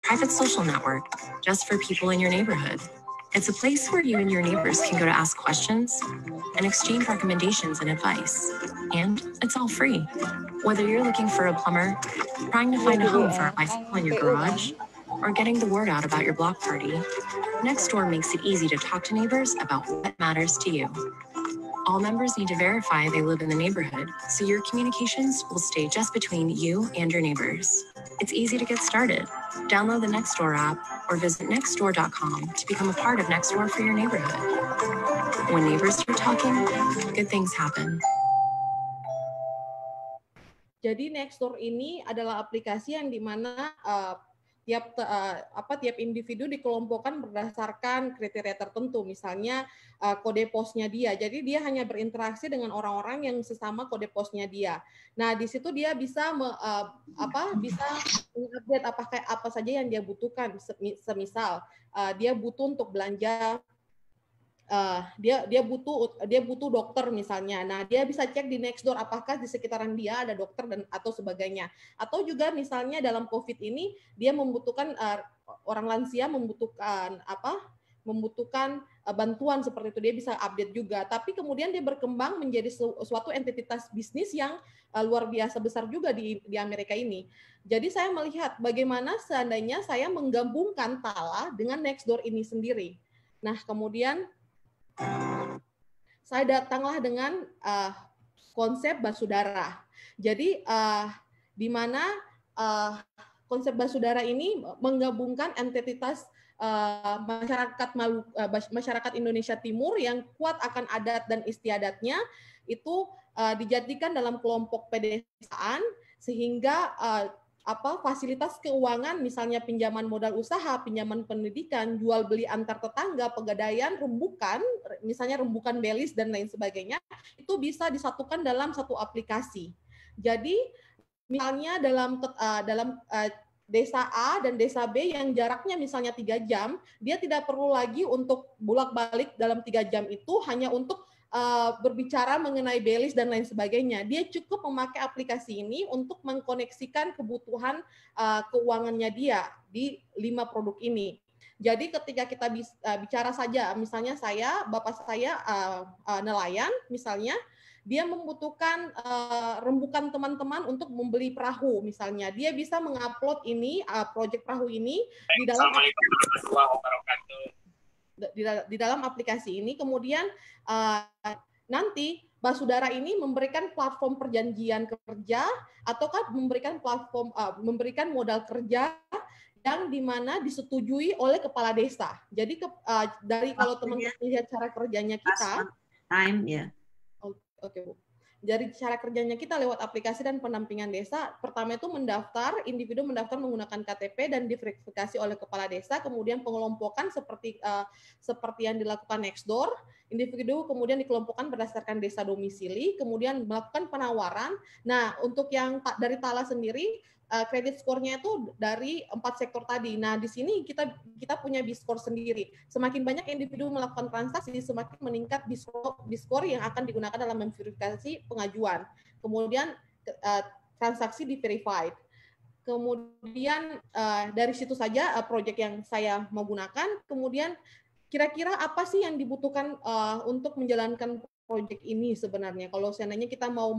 private social network just for people in your neighborhood. It's a place where you and your neighbors can go to ask questions and exchange recommendations and advice. And it's all free. Whether you're looking for a plumber, trying to find a home for a bicycle in your garage, or getting the word out about your block party, Nextdoor makes it easy to talk to neighbors about what matters to you. All members need to verify they live in the neighborhood, so your communications will stay just between you and your neighbors. It's easy to get started. Download the Nextdoor app or visit nextdoor.com to become a part of Nextdoor for your neighborhood. When neighbors are talking, good things happen. Jadi Nextdoor ini adalah aplikasi yang dimana tiap individu dikelompokkan berdasarkan kriteria tertentu, misalnya kode posnya dia. Jadi dia hanya berinteraksi dengan orang-orang yang sesama kode posnya dia. Nah, di situ dia bisa bisa mengupdate apa saja yang dia butuhkan. Semisal dia butuh untuk belanja, dia butuh dokter misalnya. Nah, dia bisa cek di Nextdoor apakah di sekitaran dia ada dokter atau sebagainya. Atau juga misalnya dalam COVID ini dia membutuhkan orang lansia membutuhkan bantuan seperti itu, dia bisa update juga. Tapi kemudian dia berkembang menjadi suatu entitas bisnis yang luar biasa besar juga di Amerika ini. Jadi saya melihat bagaimana seandainya saya menggabungkan Tala dengan Nextdoor ini sendiri. Nah, kemudian saya datanglah dengan konsep Basudara. Jadi di mana konsep Basudara ini menggabungkan entitas masyarakat Indonesia Timur yang kuat akan adat dan istiadatnya, itu dijadikan dalam kelompok pedesaan sehingga fasilitas keuangan, misalnya pinjaman modal usaha, pinjaman pendidikan, jual beli antar tetangga, pegadaian, rembukan, misalnya rembukan belis dan lain sebagainya, itu bisa disatukan dalam satu aplikasi. Jadi misalnya dalam desa A dan desa B yang jaraknya misalnya 3 jam, dia tidak perlu lagi untuk bolak-balik dalam 3 jam itu hanya untuk berbicara mengenai belis dan lain sebagainya. Dia cukup memakai aplikasi ini untuk mengkoneksikan kebutuhan keuangannya dia di 5 produk ini. Jadi ketika kita bicara saja, misalnya bapak saya nelayan misalnya, dia membutuhkan rembukan teman-teman untuk membeli perahu misalnya. Dia bisa mengupload ini, proyek perahu ini di dalam aplikasi ini. Kemudian nanti Basudara ini memberikan platform perjanjian kerja ataukah memberikan modal kerja yang dimana disetujui oleh kepala desa. Jadi dari kalau teman-teman lihat cara kerjanya kita, Oke, Bu. Dari cara kerjanya kita lewat aplikasi dan pendampingan desa, pertama itu individu mendaftar menggunakan KTP dan diverifikasi oleh kepala desa, kemudian pengelompokan seperti yang dilakukan Nextdoor, individu kemudian dikelompokkan berdasarkan desa domisili, kemudian melakukan penawaran. Nah, untuk yang dari Tala sendiri, kredit skornya itu dari 4 sektor tadi. Nah, di sini kita punya B-score sendiri. Semakin banyak individu melakukan transaksi, semakin meningkat B-score yang akan digunakan dalam memverifikasi pengajuan. Kemudian transaksi di-verified. Kemudian dari situ saja proyek yang saya mau gunakan. Kemudian kira-kira apa sih yang dibutuhkan untuk menjalankan proyek ini sebenarnya? Kalau seandainya kita mau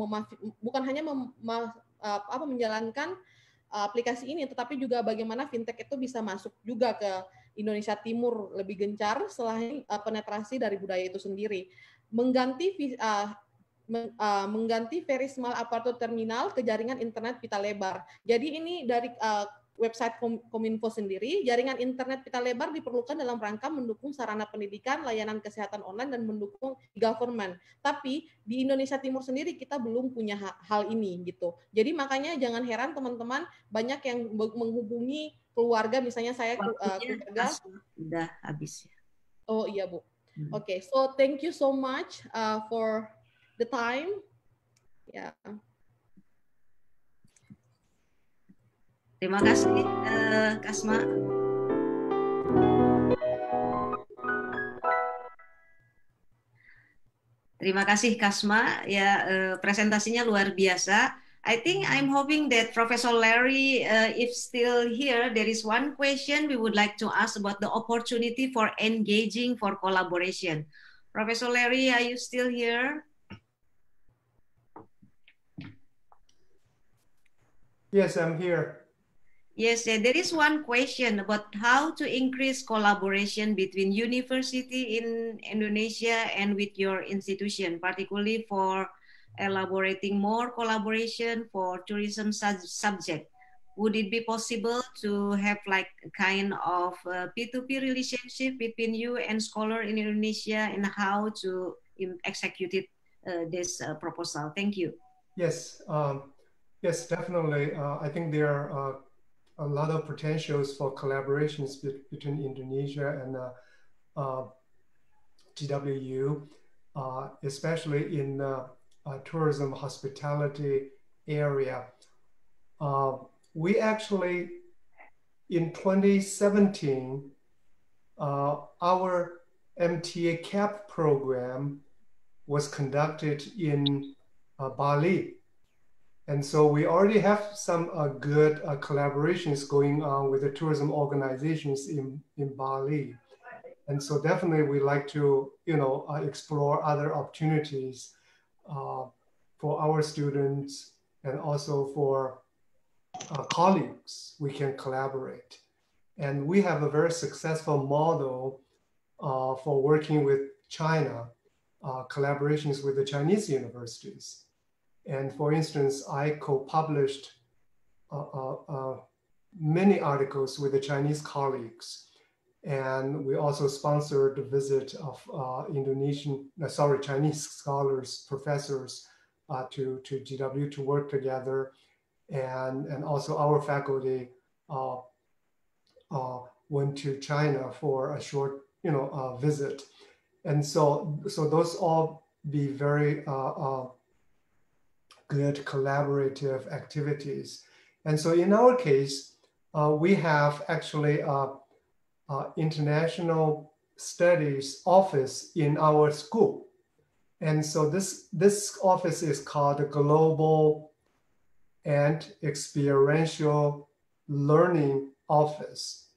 bukan hanya menjalankan aplikasi ini, tetapi juga bagaimana fintech itu bisa masuk juga ke Indonesia Timur lebih gencar selain penetrasi dari budaya itu sendiri. Mengganti very small aparatur terminal ke jaringan internet pita lebar. Jadi ini dari website Kominfo sendiri, jaringan internet pita lebar diperlukan dalam rangka mendukung sarana pendidikan, layanan kesehatan online, dan mendukung government. Tapi di Indonesia Timur sendiri kita belum punya hal ini gitu. Jadi makanya jangan heran teman-teman, banyak yang menghubungi keluarga, misalnya saya keluarga. Udah habis ya. Oh iya, Bu. Oke, so thank you so much for the time. Ya. Terima kasih, Kasma. Terima kasih, Kasma. Ya, presentasinya luar biasa. I think I'm hoping that Professor Larry, if still here, there is one question we would like to ask about the opportunity for engaging for collaboration. Professor Larry, are you still here? Yes, I'm here. Yes, there is one question about how to increase collaboration between university in Indonesia and with your institution, particularly for elaborating more collaboration for tourism subject. Would it be possible to have like a kind of P2P relationship between you and scholar in Indonesia, and how to execute it, this proposal? Thank you. Yes, yes, definitely. I think there are a lot of potentials for collaborations between Indonesia and GWU, especially in tourism hospitality area. We actually, in 2017, our MTA CAP program was conducted in Bali. And so we already have some good collaborations going on with the tourism organizations in Bali. And so definitely we like to, explore other opportunities for our students and also for colleagues. We can collaborate. And we have a very successful model for working with China, collaborations with the Chinese universities. And for instance, I co-published many articles with the Chinese colleagues. And we also sponsored the visit of Chinese scholars, professors to GW to work together. And also our faculty went to China for a short, visit. And so those all be very good collaborative activities. And so in our case, we have actually international studies office in our school. And so this office is called the Global and Experiential Learning Office,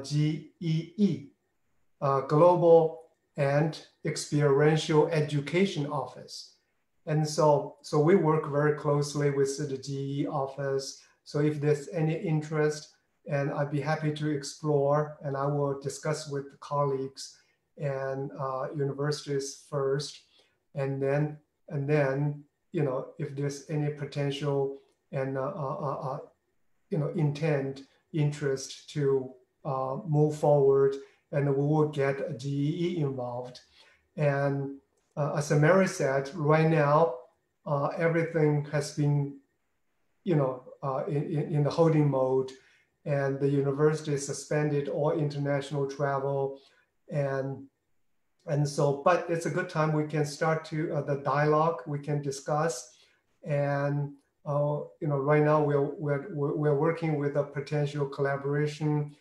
GEE, Global and Experiential Education Office. And so we work very closely with the GE office. So if there's any interest, and I'd be happy to explore, and I will discuss with the colleagues and universities first, and then if there's any potential and interest to move forward, and we will get GEE involved. And as Mary said, right now, everything has been, in the holding mode, and the university suspended all international travel, and so. But it's a good time we can start to the dialogue. We can discuss, and right now we're working with a potential collaboration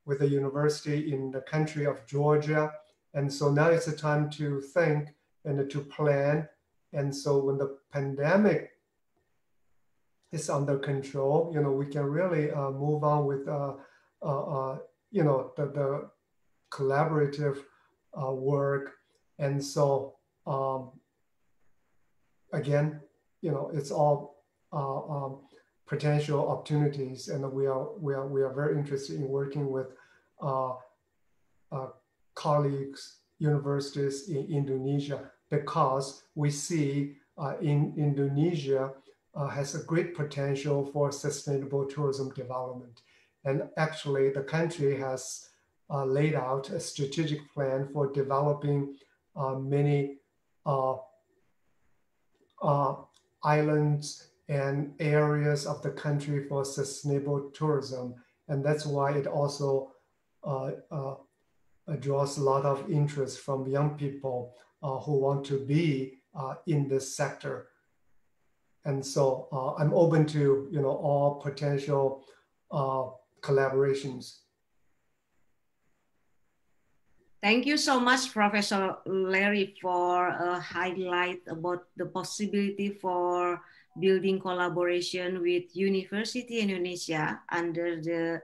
with a university in the country of Georgia. And so now it's a time to think and to plan. And so when the pandemic is under control, we can really move on with, the collaborative work. And so again, it's all potential opportunities, and we are very interested in working with colleagues, universities in Indonesia, because we see in Indonesia has a great potential for sustainable tourism development. And actually the country has laid out a strategic plan for developing many islands and areas of the country for sustainable tourism. And that's why it also draws a lot of interest from young people who want to be in this sector. And so I'm open to all potential collaborations. Thank you so much, Professor Larry, for a highlight about the possibility for building collaboration with University Indonesia under the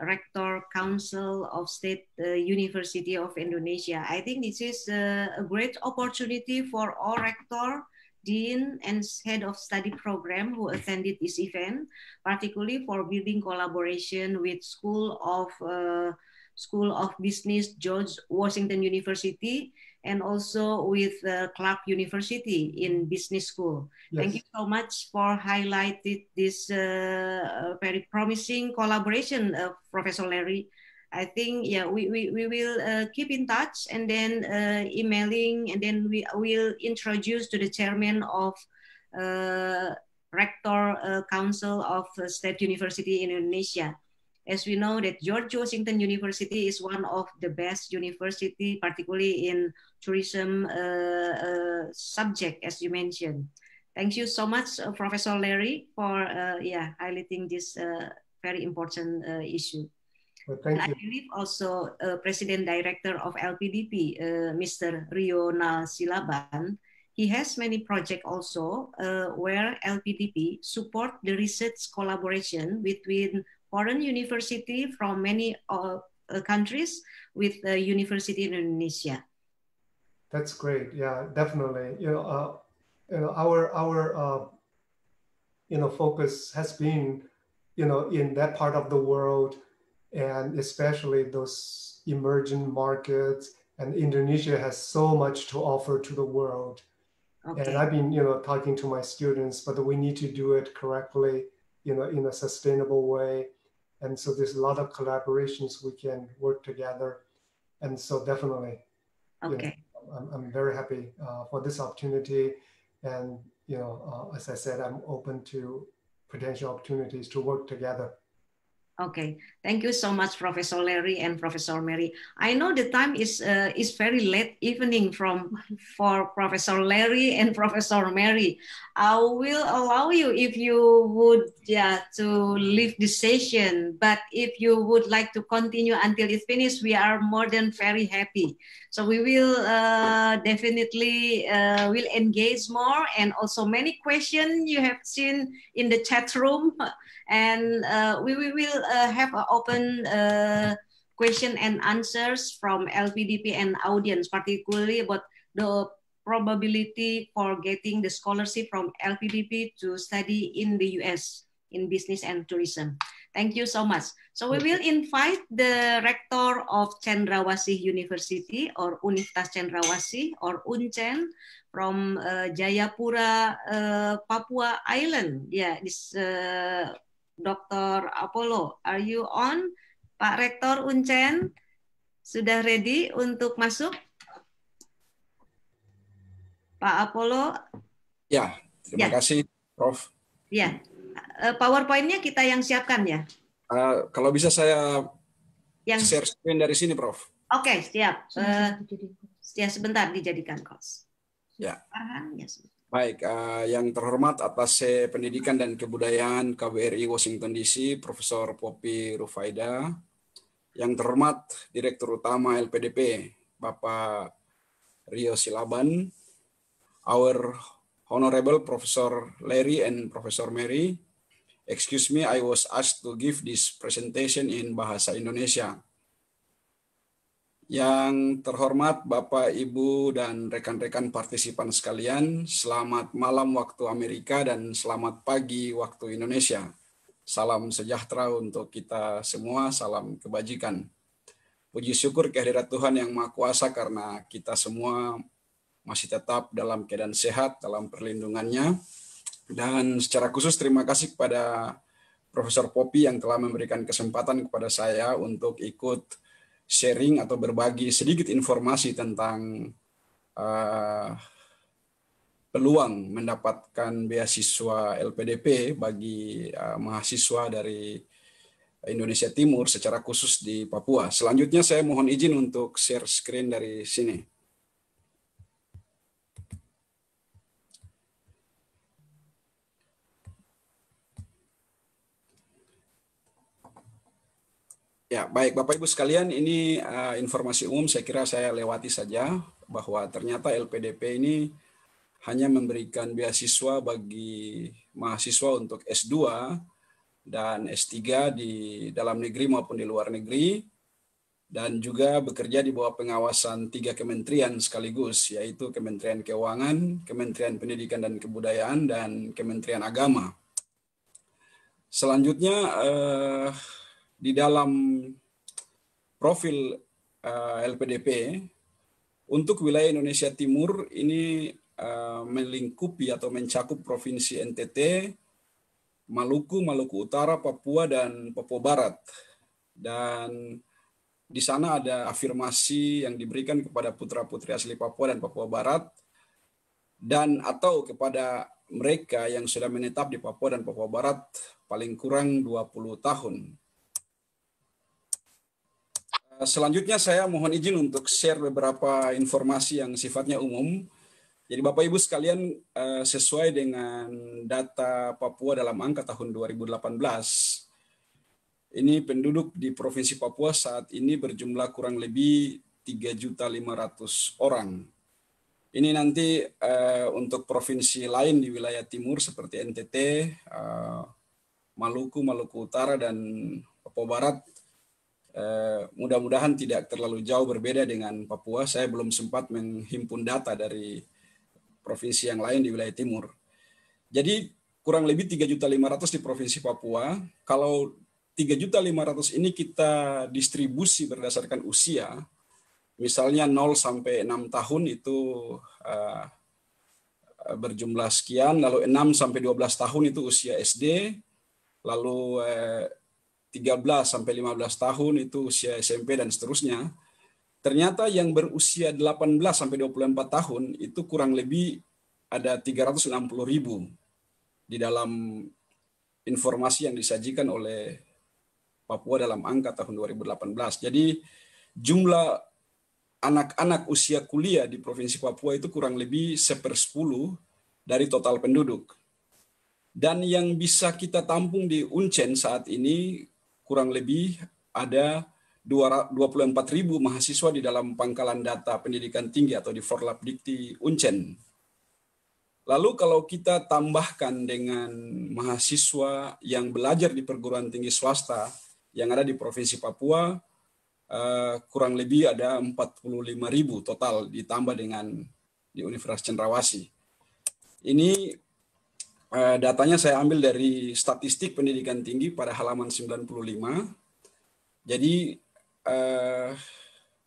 Rector Council of State University of Indonesia. I think this is a great opportunity for all rector, dean, and head of study program who attended this event, particularly for building collaboration with School of Business George Washington University, and also with Clark University in Business School. Yes. Thank you so much for highlighting this very promising collaboration, Professor Larry. I think, yeah, we will keep in touch, and then emailing, and then we will introduce to the chairman of Rector Council of State University in Indonesia. As we know that George Washington University is one of the best university, particularly in tourism subject, as you mentioned. Thank you so much, Professor Larry, for highlighting this very important issue. Well, thank you. I believe also President Director of LPDP, Mr. Rio Nal Silaban, he has many projects also where LPDP support the research collaboration between foreign university from many countries with the university in Indonesia. That's great. Yeah, definitely. Our focus has been, in that part of the world, and especially those emerging markets. And Indonesia has so much to offer to the world. Okay. And I've been, talking to my students, but we need to do it correctly, in a sustainable way. And so there's a lot of collaborations we can work together. And so definitely, okay. I'm very happy for this opportunity. And, as I said, I'm open to potential opportunities to work together. Okay, thank you so much, Professor Larry and Professor Mary. I know the time is very late evening for Professor Larry and Professor Mary. I will allow you if you would to leave the session, but if you would like to continue until it's finished, we are more than very happy. So we will definitely will engage more, and also many questions you have seen in the chat room. And we will have an open question and answers from LPDP and audience, particularly about the probability for getting the scholarship from LPDP to study in the US in business and tourism. Thank you so much. So we will invite the rector of Cendrawasih University or Universitas Cendrawasih or UNCEN from Jayapura, Papua Island. Yeah, this Dr. Apollo, are you on? Pak Rektor UNCEN, sudah ready untuk masuk? Pak Apollo? Ya, terima kasih, Prof. Ya, PowerPoint-nya kita yang siapkan ya? Kalau bisa saya share screen dari sini, Prof. Oke, siap. Ya, sebentar dijadikan kos. Ya. Baik, yang terhormat atas Pendidikan dan Kebudayaan KBRI Washington DC, Profesor Poppy Rufaida. Yang terhormat Direktur Utama LPDP, Bapak Rio Silaban. Our Honorable Professor Larry and Professor Mary. Excuse me, I was asked to give this presentation in Bahasa Indonesia. Yang terhormat Bapak, Ibu, dan rekan-rekan partisipan sekalian, selamat malam waktu Amerika dan selamat pagi waktu Indonesia. Salam sejahtera untuk kita semua, salam kebajikan. Puji syukur kehadirat Tuhan Yang Maha Kuasa karena kita semua masih tetap dalam keadaan sehat, dalam perlindungannya. Dan secara khusus terima kasih kepada Profesor Poppy yang telah memberikan kesempatan kepada saya untuk ikut sharing atau berbagi sedikit informasi tentang peluang mendapatkan beasiswa LPDP bagi mahasiswa dari Indonesia Timur secara khusus di Papua. Selanjutnya saya mohon izin untuk share screen dari sini. Ya, baik Bapak Ibu sekalian, ini informasi umum saya kira saya lewati saja bahwa ternyata LPDP ini hanya memberikan beasiswa bagi mahasiswa untuk S2 dan S3 di dalam negeri maupun di luar negeri, dan juga bekerja di bawah pengawasan 3 kementerian sekaligus, yaitu Kementerian Keuangan, Kementerian Pendidikan dan Kebudayaan, dan Kementerian Agama. Selanjutnya, di dalam profil LPDP, untuk wilayah Indonesia Timur ini melingkupi atau mencakup Provinsi NTT, Maluku, Maluku Utara, Papua, dan Papua Barat. Dan di sana ada afirmasi yang diberikan kepada putra-putri asli Papua dan Papua Barat, dan atau kepada mereka yang sudah menetap di Papua dan Papua Barat paling kurang 20 tahun. Selanjutnya saya mohon izin untuk share beberapa informasi yang sifatnya umum. Jadi Bapak Ibu sekalian, sesuai dengan data Papua dalam angka tahun 2018, ini penduduk di Provinsi Papua saat ini berjumlah kurang lebih 3.500.000 orang. Ini nanti untuk provinsi lain di wilayah timur seperti NTT, Maluku, Maluku Utara, dan Papua Barat, mudah-mudahan tidak terlalu jauh berbeda dengan Papua. Saya belum sempat menghimpun data dari provinsi yang lain di wilayah timur. Jadi kurang lebih 3.500.000 di Provinsi Papua. Kalau 3.500.000 ini kita distribusi berdasarkan usia, misalnya 0 sampai 6 tahun itu berjumlah sekian, lalu 6 sampai 12 tahun itu usia SD, lalu 13 sampai 15 tahun itu usia SMP, dan seterusnya. Ternyata yang berusia 18 sampai 24 tahun itu kurang lebih ada 360.000 di dalam informasi yang disajikan oleh Papua dalam angka tahun 2018. Jadi jumlah anak-anak usia kuliah di Provinsi Papua itu kurang lebih 1/10 dari total penduduk. Dan yang bisa kita tampung di Uncen saat ini kurang lebih ada 24.000 mahasiswa di dalam pangkalan data pendidikan tinggi atau di Forlapdikti Uncen. Lalu kalau kita tambahkan dengan mahasiswa yang belajar di perguruan tinggi swasta yang ada di Provinsi Papua, kurang lebih ada 45.000 total ditambah dengan di Universitas Cendrawasih. Ini datanya saya ambil dari Statistik Pendidikan Tinggi pada halaman 95. Jadi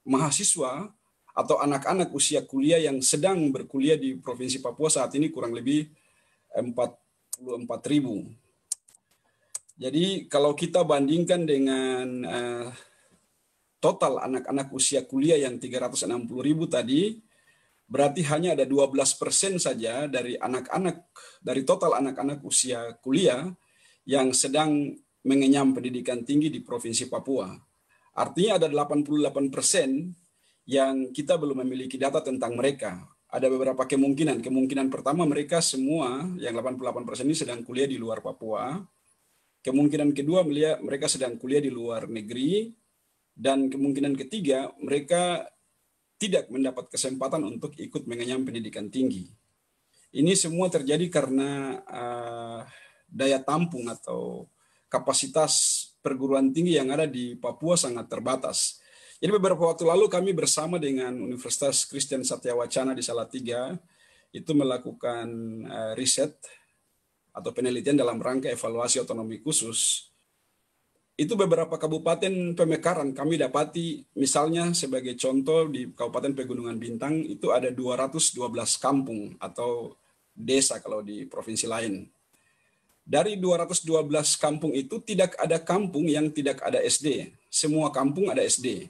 mahasiswa atau anak-anak usia kuliah yang sedang berkuliah di Provinsi Papua saat ini kurang lebih 44.000. Jadi kalau kita bandingkan dengan total anak-anak usia kuliah yang 360.000 tadi, berarti hanya ada 12% saja dari anak-anak, dari total anak-anak usia kuliah yang sedang mengenyam pendidikan tinggi di Provinsi Papua. Artinya ada 88% yang kita belum memiliki data tentang mereka. Ada beberapa kemungkinan. Kemungkinan pertama, mereka semua yang 88% ini sedang kuliah di luar Papua. Kemungkinan kedua, mereka sedang kuliah di luar negeri. Dan kemungkinan ketiga, mereka tidak mendapat kesempatan untuk ikut mengenyam pendidikan tinggi. Ini semua terjadi karena daya tampung atau kapasitas perguruan tinggi yang ada di Papua sangat terbatas. Jadi beberapa waktu lalu kami bersama dengan Universitas Kristen Satya Wacana di Salatiga itu melakukan riset atau penelitian dalam rangka evaluasi otonomi khusus. Itu beberapa kabupaten pemekaran kami dapati, misalnya sebagai contoh di Kabupaten Pegunungan Bintang itu ada 212 kampung atau desa kalau di provinsi lain. Dari 212 kampung itu tidak ada kampung yang tidak ada SD. Semua kampung ada SD.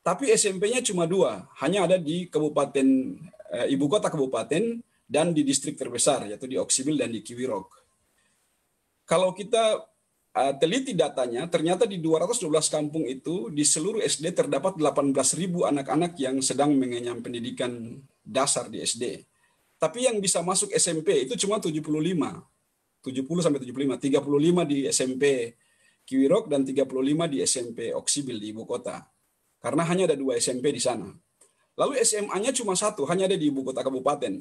Tapi SMP-nya cuma 2, hanya ada di kabupaten ibu kota kabupaten dan di distrik terbesar, yaitu di Oksibil dan di Kiwirok. Kalau kita teliti datanya, ternyata di 212 kampung itu di seluruh SD terdapat 18.000 anak-anak yang sedang mengenyam pendidikan dasar di SD. Tapi yang bisa masuk SMP itu cuma 70 sampai 75, 35 di SMP Kiwirok dan 35 di SMP Oksibil di ibu kota. Karena hanya ada 2 SMP di sana. Lalu SMA-nya cuma 1, hanya ada di ibu kota kabupaten.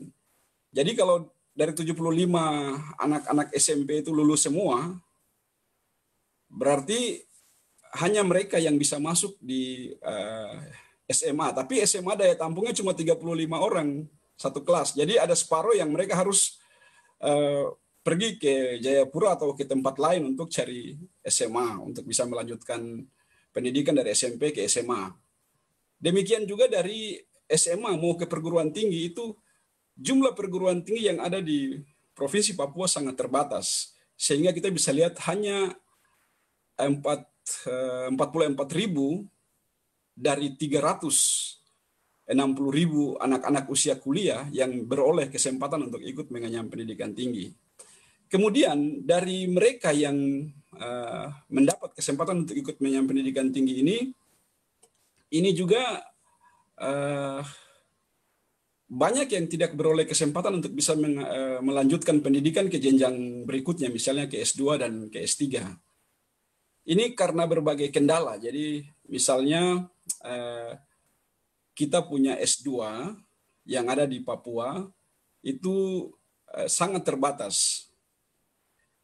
Jadi kalau dari 75 anak-anak SMP itu lulus semua, berarti hanya mereka yang bisa masuk di SMA. Tapi SMA daya tampungnya cuma 35 orang satu kelas. Jadi ada separuh yang mereka harus pergi ke Jayapura atau ke tempat lain untuk cari SMA, untuk bisa melanjutkan pendidikan dari SMP ke SMA. Demikian juga dari SMA mau ke perguruan tinggi itu, jumlah perguruan tinggi yang ada di Provinsi Papua sangat terbatas. Sehingga kita bisa lihat hanya 44.000 dari 360.000 anak-anak usia kuliah yang beroleh kesempatan untuk ikut mengenyam pendidikan tinggi. Kemudian dari mereka yang mendapat kesempatan untuk ikut mengenyam pendidikan tinggi ini juga banyak yang tidak beroleh kesempatan untuk bisa melanjutkan pendidikan ke jenjang berikutnya, misalnya ke S2 dan ke S3. Ini karena berbagai kendala. Jadi misalnya kita punya S2 yang ada di Papua itu sangat terbatas.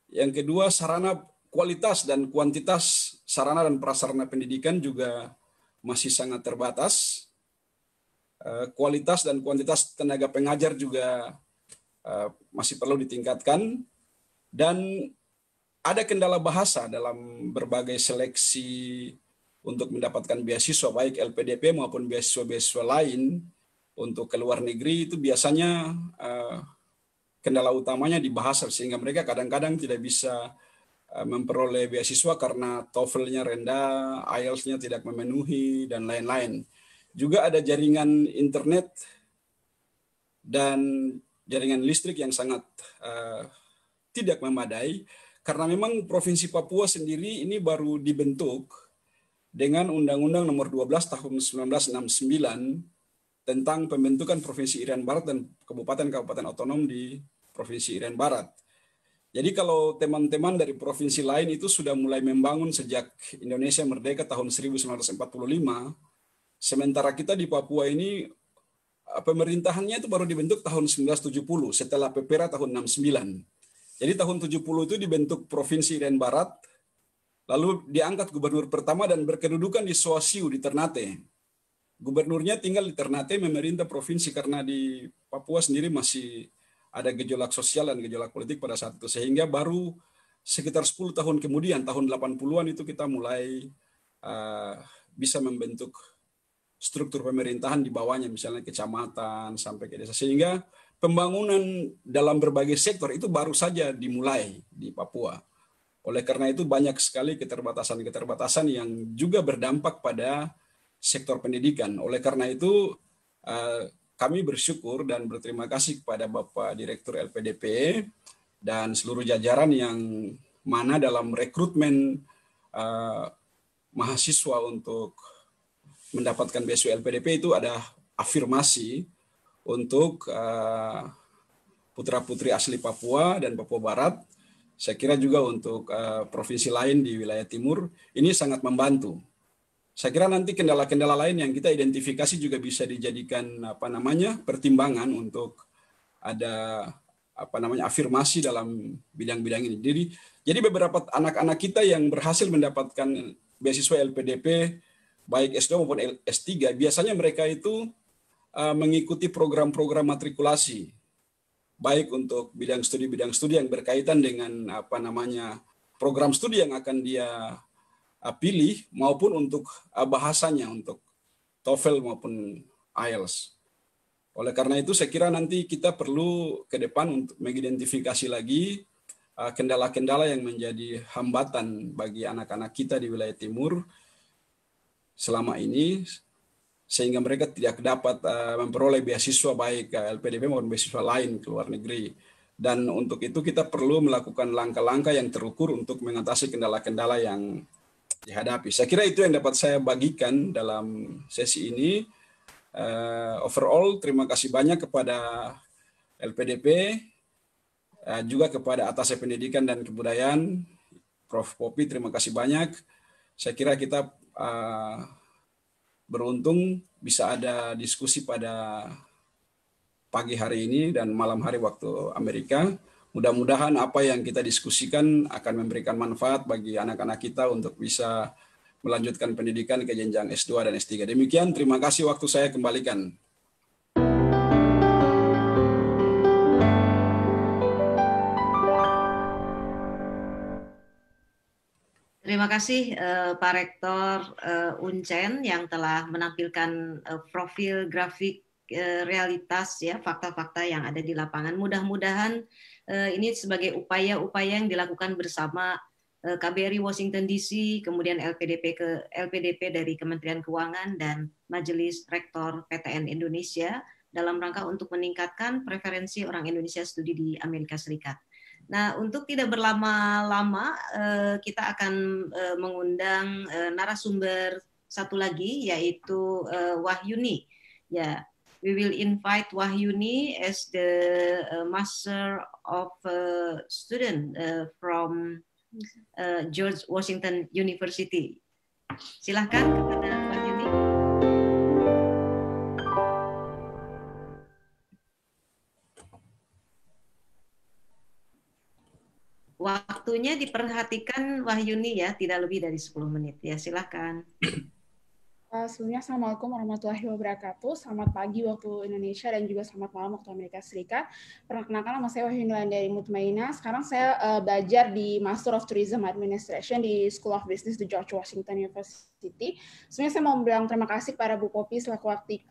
Yang kedua, sarana kualitas dan kuantitas sarana dan prasarana pendidikan juga masih sangat terbatas. Kualitas dan kuantitas tenaga pengajar juga masih perlu ditingkatkan, dan ada kendala bahasa dalam berbagai seleksi untuk mendapatkan beasiswa baik LPDP maupun beasiswa-beasiswa lain untuk ke luar negeri. Itu biasanya kendala utamanya di bahasa, sehingga mereka kadang-kadang tidak bisa memperoleh beasiswa karena TOEFL-nya rendah, IELTS-nya tidak memenuhi, dan lain-lain. Juga ada jaringan internet dan jaringan listrik yang sangat tidak memadai, karena memang Provinsi Papua sendiri ini baru dibentuk dengan Undang-Undang Nomor 12 Tahun 1969 tentang pembentukan Provinsi Irian Barat dan kabupaten-kabupaten otonom di Provinsi Irian Barat. Jadi kalau teman-teman dari provinsi lain itu sudah mulai membangun sejak Indonesia merdeka tahun 1945, sementara kita di Papua ini pemerintahannya itu baru dibentuk tahun 1970 setelah PPRA tahun 69. Jadi tahun 70 itu dibentuk Provinsi Irian Barat, lalu diangkat gubernur pertama dan berkedudukan di Soasiu di Ternate. Gubernurnya tinggal di Ternate, memerintah provinsi, karena di Papua sendiri masih ada gejolak sosial dan gejolak politik pada saat itu. Sehingga baru sekitar 10 tahun kemudian, tahun 80-an itu kita mulai bisa membentuk struktur pemerintahan di bawahnya, misalnya kecamatan sampai ke desa. Sehingga pembangunan dalam berbagai sektor itu baru saja dimulai di Papua. Oleh karena itu banyak sekali keterbatasan-keterbatasan yang juga berdampak pada sektor pendidikan. Oleh karena itu kami bersyukur dan berterima kasih kepada Bapak Direktur LPDP dan seluruh jajaran yang mana dalam rekrutmen mahasiswa untuk mendapatkan beasiswa LPDP itu ada afirmasi untuk putra-putri asli Papua dan Papua Barat. Saya kira juga untuk provinsi lain di wilayah timur ini sangat membantu. Saya kira nanti kendala-kendala lain yang kita identifikasi juga bisa dijadikan pertimbangan untuk ada afirmasi dalam bidang-bidang ini. Jadi beberapa anak-anak kita yang berhasil mendapatkan beasiswa LPDP baik S2 maupun S3, biasanya mereka itu mengikuti program-program matrikulasi, baik untuk bidang studi yang berkaitan dengan program studi yang akan dia pilih, maupun untuk bahasanya, untuk TOEFL maupun IELTS. Oleh karena itu saya kira nanti kita perlu ke depan untuk mengidentifikasi lagi kendala-kendala yang menjadi hambatan bagi anak-anak kita di wilayah timur selama ini, sehingga mereka tidak dapat memperoleh beasiswa baik LPDP maupun beasiswa lain ke luar negeri. Dan untuk itu kita perlu melakukan langkah-langkah yang terukur untuk mengatasi kendala-kendala yang dihadapi. Saya kira itu yang dapat saya bagikan dalam sesi ini. Overall, terima kasih banyak kepada LPDP, juga kepada Atasé Pendidikan dan Kebudayaan, Prof. Popi, terima kasih banyak. Saya kira kita beruntung bisa ada diskusi pada pagi hari ini dan malam hari waktu Amerika. Mudah-mudahan apa yang kita diskusikan akan memberikan manfaat bagi anak-anak kita untuk bisa melanjutkan pendidikan ke jenjang S2 dan S3. Demikian, terima kasih, waktu saya kembalikan. Terima kasih Pak Rektor Uncen yang telah menampilkan profil grafik realitas ya, fakta-fakta yang ada di lapangan. Mudah-mudahan ini sebagai upaya-upaya yang dilakukan bersama KBRI Washington DC, kemudian LPDP dari Kementerian Keuangan dan Majelis Rektor PTN Indonesia dalam rangka untuk meningkatkan preferensi orang Indonesia studi di Amerika Serikat. Nah, untuk tidak berlama-lama, kita akan mengundang narasumber satu lagi, yaitu Wahyuni. Ya, we will invite Wahyuni as the Master of Student from George Washington University. Silahkan kepada Wahyuni. Waktunya diperhatikan Wahyuni ya, tidak lebih dari 10 menit. Ya, silahkan. Sebelumnya, Assalamualaikum warahmatullahi wabarakatuh. Selamat pagi waktu Indonesia dan juga selamat malam waktu Amerika Serikat. Perkenalkan, nama saya Wahyuni Landari Mutmaina. Sekarang saya belajar di Master of Tourism Administration di School of Business di George Washington University. Sebenarnya saya mau bilang terima kasih kepada Bu Popi selaku Aktif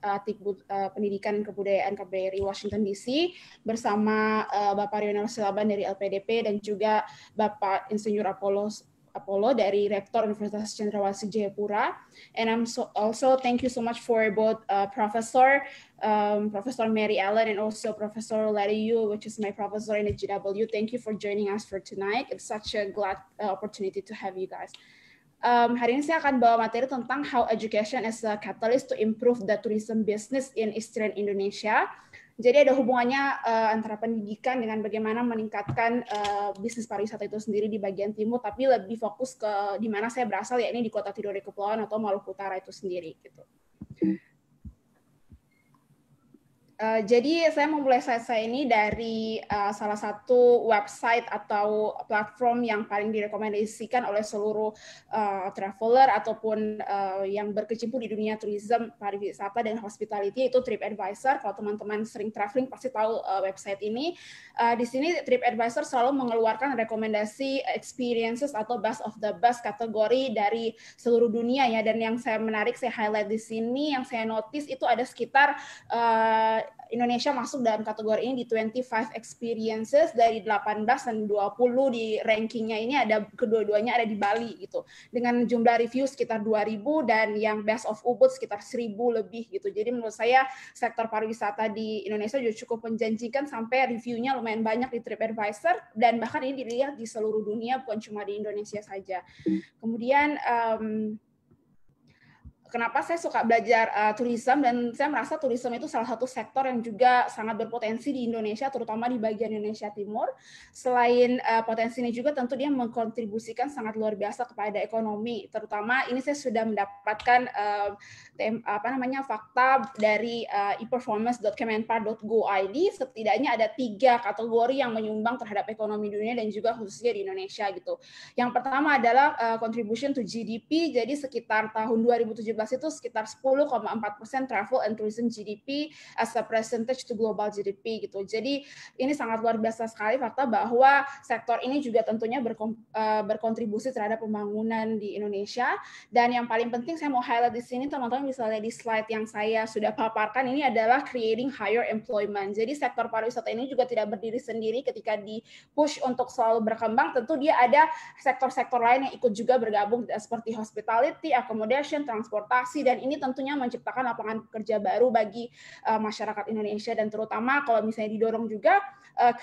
Pendidikan dan Kebudayaan KBRI Washington DC bersama Bapak Rionel Silaban dari LPDP dan juga Bapak Insinyur Apollo dari Rektor Universitas Cendrawasih Jayapura, and I'm also thank you so much for both Professor Mary Ellen and also Professor Larry Yu, which is my professor in the GW. Thank you for joining us for tonight. It's such a glad opportunity to have you guys. Hari ini saya akan bawa materi tentang how education is a catalyst to improve the tourism business in Eastern Indonesia. Jadi ada hubungannya antara pendidikan dengan bagaimana meningkatkan bisnis pariwisata itu sendiri di bagian timur, tapi lebih fokus ke di mana saya berasal, yakni di Kota Tidore Kepulauan atau Maluku Utara itu sendiri gitu. Jadi saya memulai slide saya ini dari salah satu website atau platform yang paling direkomendasikan oleh seluruh traveler ataupun yang berkecimpung di dunia tourism, pariwisata dan hospitality, yaitu TripAdvisor. Kalau teman-teman sering traveling pasti tahu website ini. Di sini TripAdvisor selalu mengeluarkan rekomendasi experiences atau best of the best kategori dari seluruh dunia ya. Dan yang saya menarik, saya highlight di sini, yang saya notice itu ada sekitar Indonesia masuk dalam kategori ini di 25 experiences dari 18 dan 20 di rankingnya ini ada kedua-duanya ada di Bali gitu. Dengan jumlah review sekitar 2.000 dan yang best of Ubud sekitar 1.000 lebih gitu. Jadi menurut saya sektor pariwisata di Indonesia juga cukup menjanjikan sampai reviewnya lumayan banyak di TripAdvisor dan bahkan ini dilihat di seluruh dunia bukan cuma di Indonesia saja. Kemudian kenapa saya suka belajar tourism, dan saya merasa tourism itu salah satu sektor yang juga sangat berpotensi di Indonesia, terutama di bagian Indonesia Timur. Selain potensi ini juga tentu dia mengkontribusikan sangat luar biasa kepada ekonomi, terutama ini saya sudah mendapatkan fakta dari eperformance.kemenpar.go.id, setidaknya ada 3 kategori yang menyumbang terhadap ekonomi dunia dan juga khususnya di Indonesia gitu. Yang pertama adalah contribution to GDP, jadi sekitar tahun 2017 itu sekitar 10,4% travel and tourism GDP as a percentage to global GDP gitu. Jadi ini sangat luar biasa sekali fakta bahwa sektor ini juga tentunya berkontribusi terhadap pembangunan di Indonesia. Dan yang paling penting saya mau highlight di sini, teman-teman bisa lihat di slide yang saya sudah paparkan, ini adalah creating higher employment. Jadi sektor pariwisata ini juga tidak berdiri sendiri ketika di push untuk selalu berkembang, tentu dia ada sektor-sektor lain yang ikut juga bergabung seperti hospitality, accommodation, transportasi, dan ini tentunya menciptakan lapangan kerja baru bagi masyarakat Indonesia dan terutama kalau misalnya didorong juga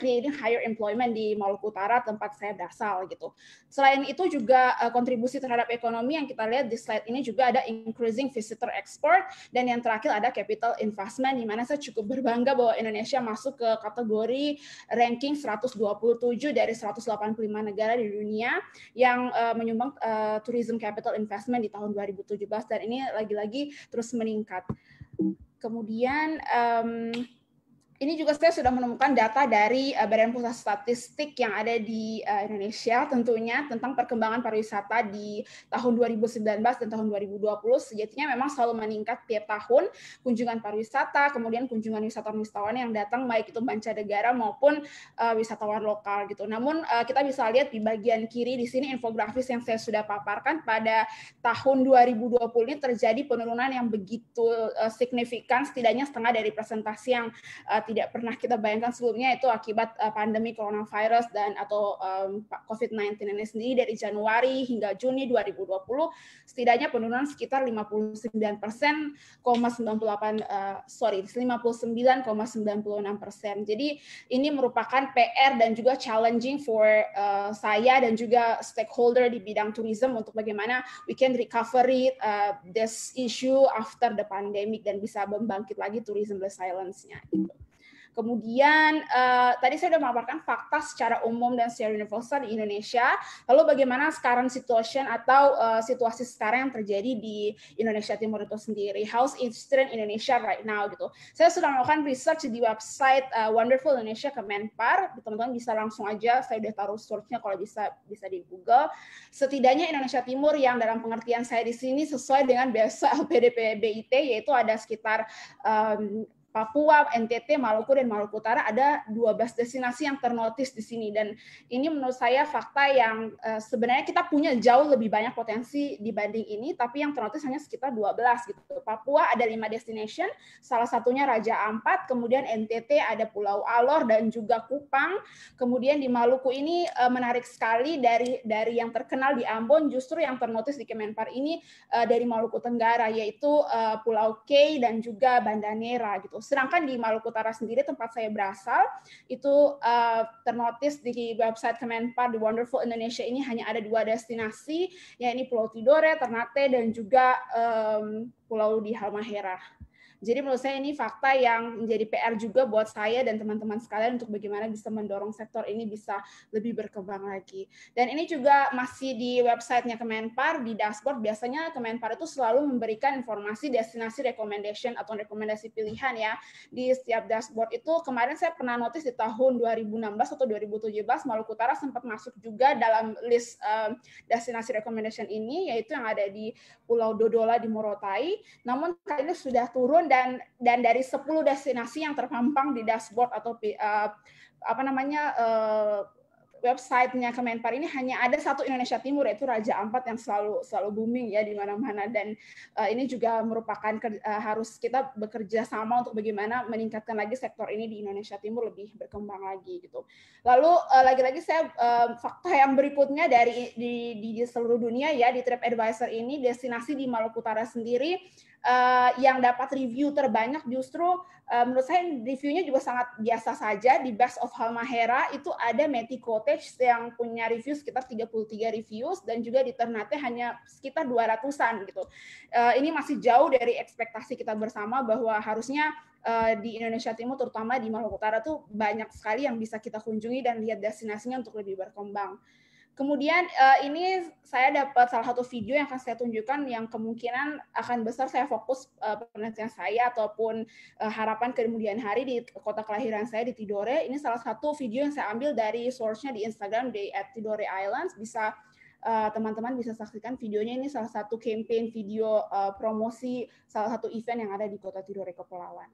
creating higher employment di Maluku Utara tempat saya berasal gitu. Selain itu juga kontribusi terhadap ekonomi yang kita lihat di slide ini juga ada increasing visitor export dan yang terakhir ada capital investment, di mana saya cukup berbangga bahwa Indonesia masuk ke kategori ranking 127 dari 185 negara di dunia yang menyumbang tourism capital investment di tahun 2017 dan ini lagi-lagi terus meningkat. Kemudian ini juga saya sudah menemukan data dari Badan Pusat Statistik yang ada di Indonesia tentunya tentang perkembangan pariwisata di tahun 2019 dan tahun 2020. Sejatinya memang selalu meningkat tiap tahun kunjungan pariwisata, kemudian kunjungan wisatawan-wisatawan yang datang baik itu mancanegara maupun wisatawan lokal gitu. Namun kita bisa lihat di bagian kiri di sini infografis yang saya sudah paparkan pada tahun 2020 ini terjadi penurunan yang begitu signifikan, setidaknya setengah dari presentasi yang tidak pernah kita bayangkan sebelumnya, itu akibat pandemi coronavirus dan atau COVID-19 ini sendiri. Dari Januari hingga Juni 2020 setidaknya penurunan sekitar 59,96%. Jadi ini merupakan PR dan juga challenging for saya dan juga stakeholder di bidang tourism untuk bagaimana we can recovery this issue after the pandemic dan bisa membangkit lagi tourism resilience-nya. Kemudian tadi saya sudah memaparkan fakta secara umum dan secara universal di Indonesia. Lalu bagaimana sekarang situasi sekarang yang terjadi di Indonesia Timur itu sendiri? How's Eastern Indonesia right now gitu? Saya sudah melakukan research di website Wonderful Indonesia Kemenpar. Teman-teman bisa langsung aja, saya udah taruh source-nya kalau bisa di Google. Setidaknya Indonesia Timur yang dalam pengertian saya di sini sesuai dengan biasa LPDP BIT, yaitu ada sekitar Papua, NTT, Maluku, dan Maluku Utara, ada 12 destinasi yang ternotis di sini. Dan ini menurut saya fakta yang sebenarnya kita punya jauh lebih banyak potensi dibanding ini, tapi yang ternotis hanya sekitar 12 gitu. Papua ada 5 destination, salah satunya Raja Ampat, kemudian NTT ada Pulau Alor dan juga Kupang. Kemudian di Maluku ini menarik sekali dari yang terkenal di Ambon, justru yang ternotis di Kemenpar ini dari Maluku Tenggara, yaitu Pulau K dan juga Banda Neira gitu. Sedangkan di Maluku Utara sendiri tempat saya berasal itu ternotis di website Kemenpar di Wonderful Indonesia ini hanya ada 2 destinasi, yaitu Pulau Tidore, Ternate, dan juga Pulau di Halmahera. Jadi menurut saya ini fakta yang menjadi PR juga buat saya dan teman-teman sekalian untuk bagaimana bisa mendorong sektor ini bisa lebih berkembang lagi. Dan ini juga masih di websitenya Kemenpar, di dashboard biasanya Kemenpar itu selalu memberikan informasi destinasi recommendation atau rekomendasi pilihan ya di setiap dashboard itu. Kemarin saya pernah notice di tahun 2016 atau 2017 Maluku Utara sempat masuk juga dalam list destinasi recommendation ini, yaitu yang ada di Pulau Dodola di Morotai. Namun kali ini sudah turun dan dari 10 destinasi yang terpampang di dashboard atau websitenya Kemenpar ini hanya ada 1 Indonesia Timur, yaitu Raja Ampat yang selalu booming ya di mana-mana. Dan ini juga merupakan harus kita bekerja sama untuk bagaimana meningkatkan lagi sektor ini di Indonesia Timur lebih berkembang lagi gitu. Lalu lagi-lagi saya fakta yang berikutnya dari di seluruh dunia ya, di TripAdvisor ini destinasi di Maluku Utara sendiri yang dapat review terbanyak justru menurut saya reviewnya juga sangat biasa saja. Di Best of Halmahera itu ada Meti Cottage yang punya review sekitar 33 reviews, dan juga di Ternate hanya sekitar 200-an gitu. Ini masih jauh dari ekspektasi kita bersama bahwa harusnya di Indonesia Timur terutama di Maluku Utara tuh banyak sekali yang bisa kita kunjungi dan lihat destinasinya untuk lebih berkembang. Kemudian ini saya dapat salah satu video yang akan saya tunjukkan yang kemungkinan akan besar saya fokus penelitian saya ataupun harapan kemudian hari di kota kelahiran saya di Tidore. Ini salah satu video yang saya ambil dari source-nya di Instagram di @Tidore Islands. Bisa teman-teman bisa saksikan videonya. Ini salah satu campaign video promosi salah satu event yang ada di kota Tidore, Kepulauan.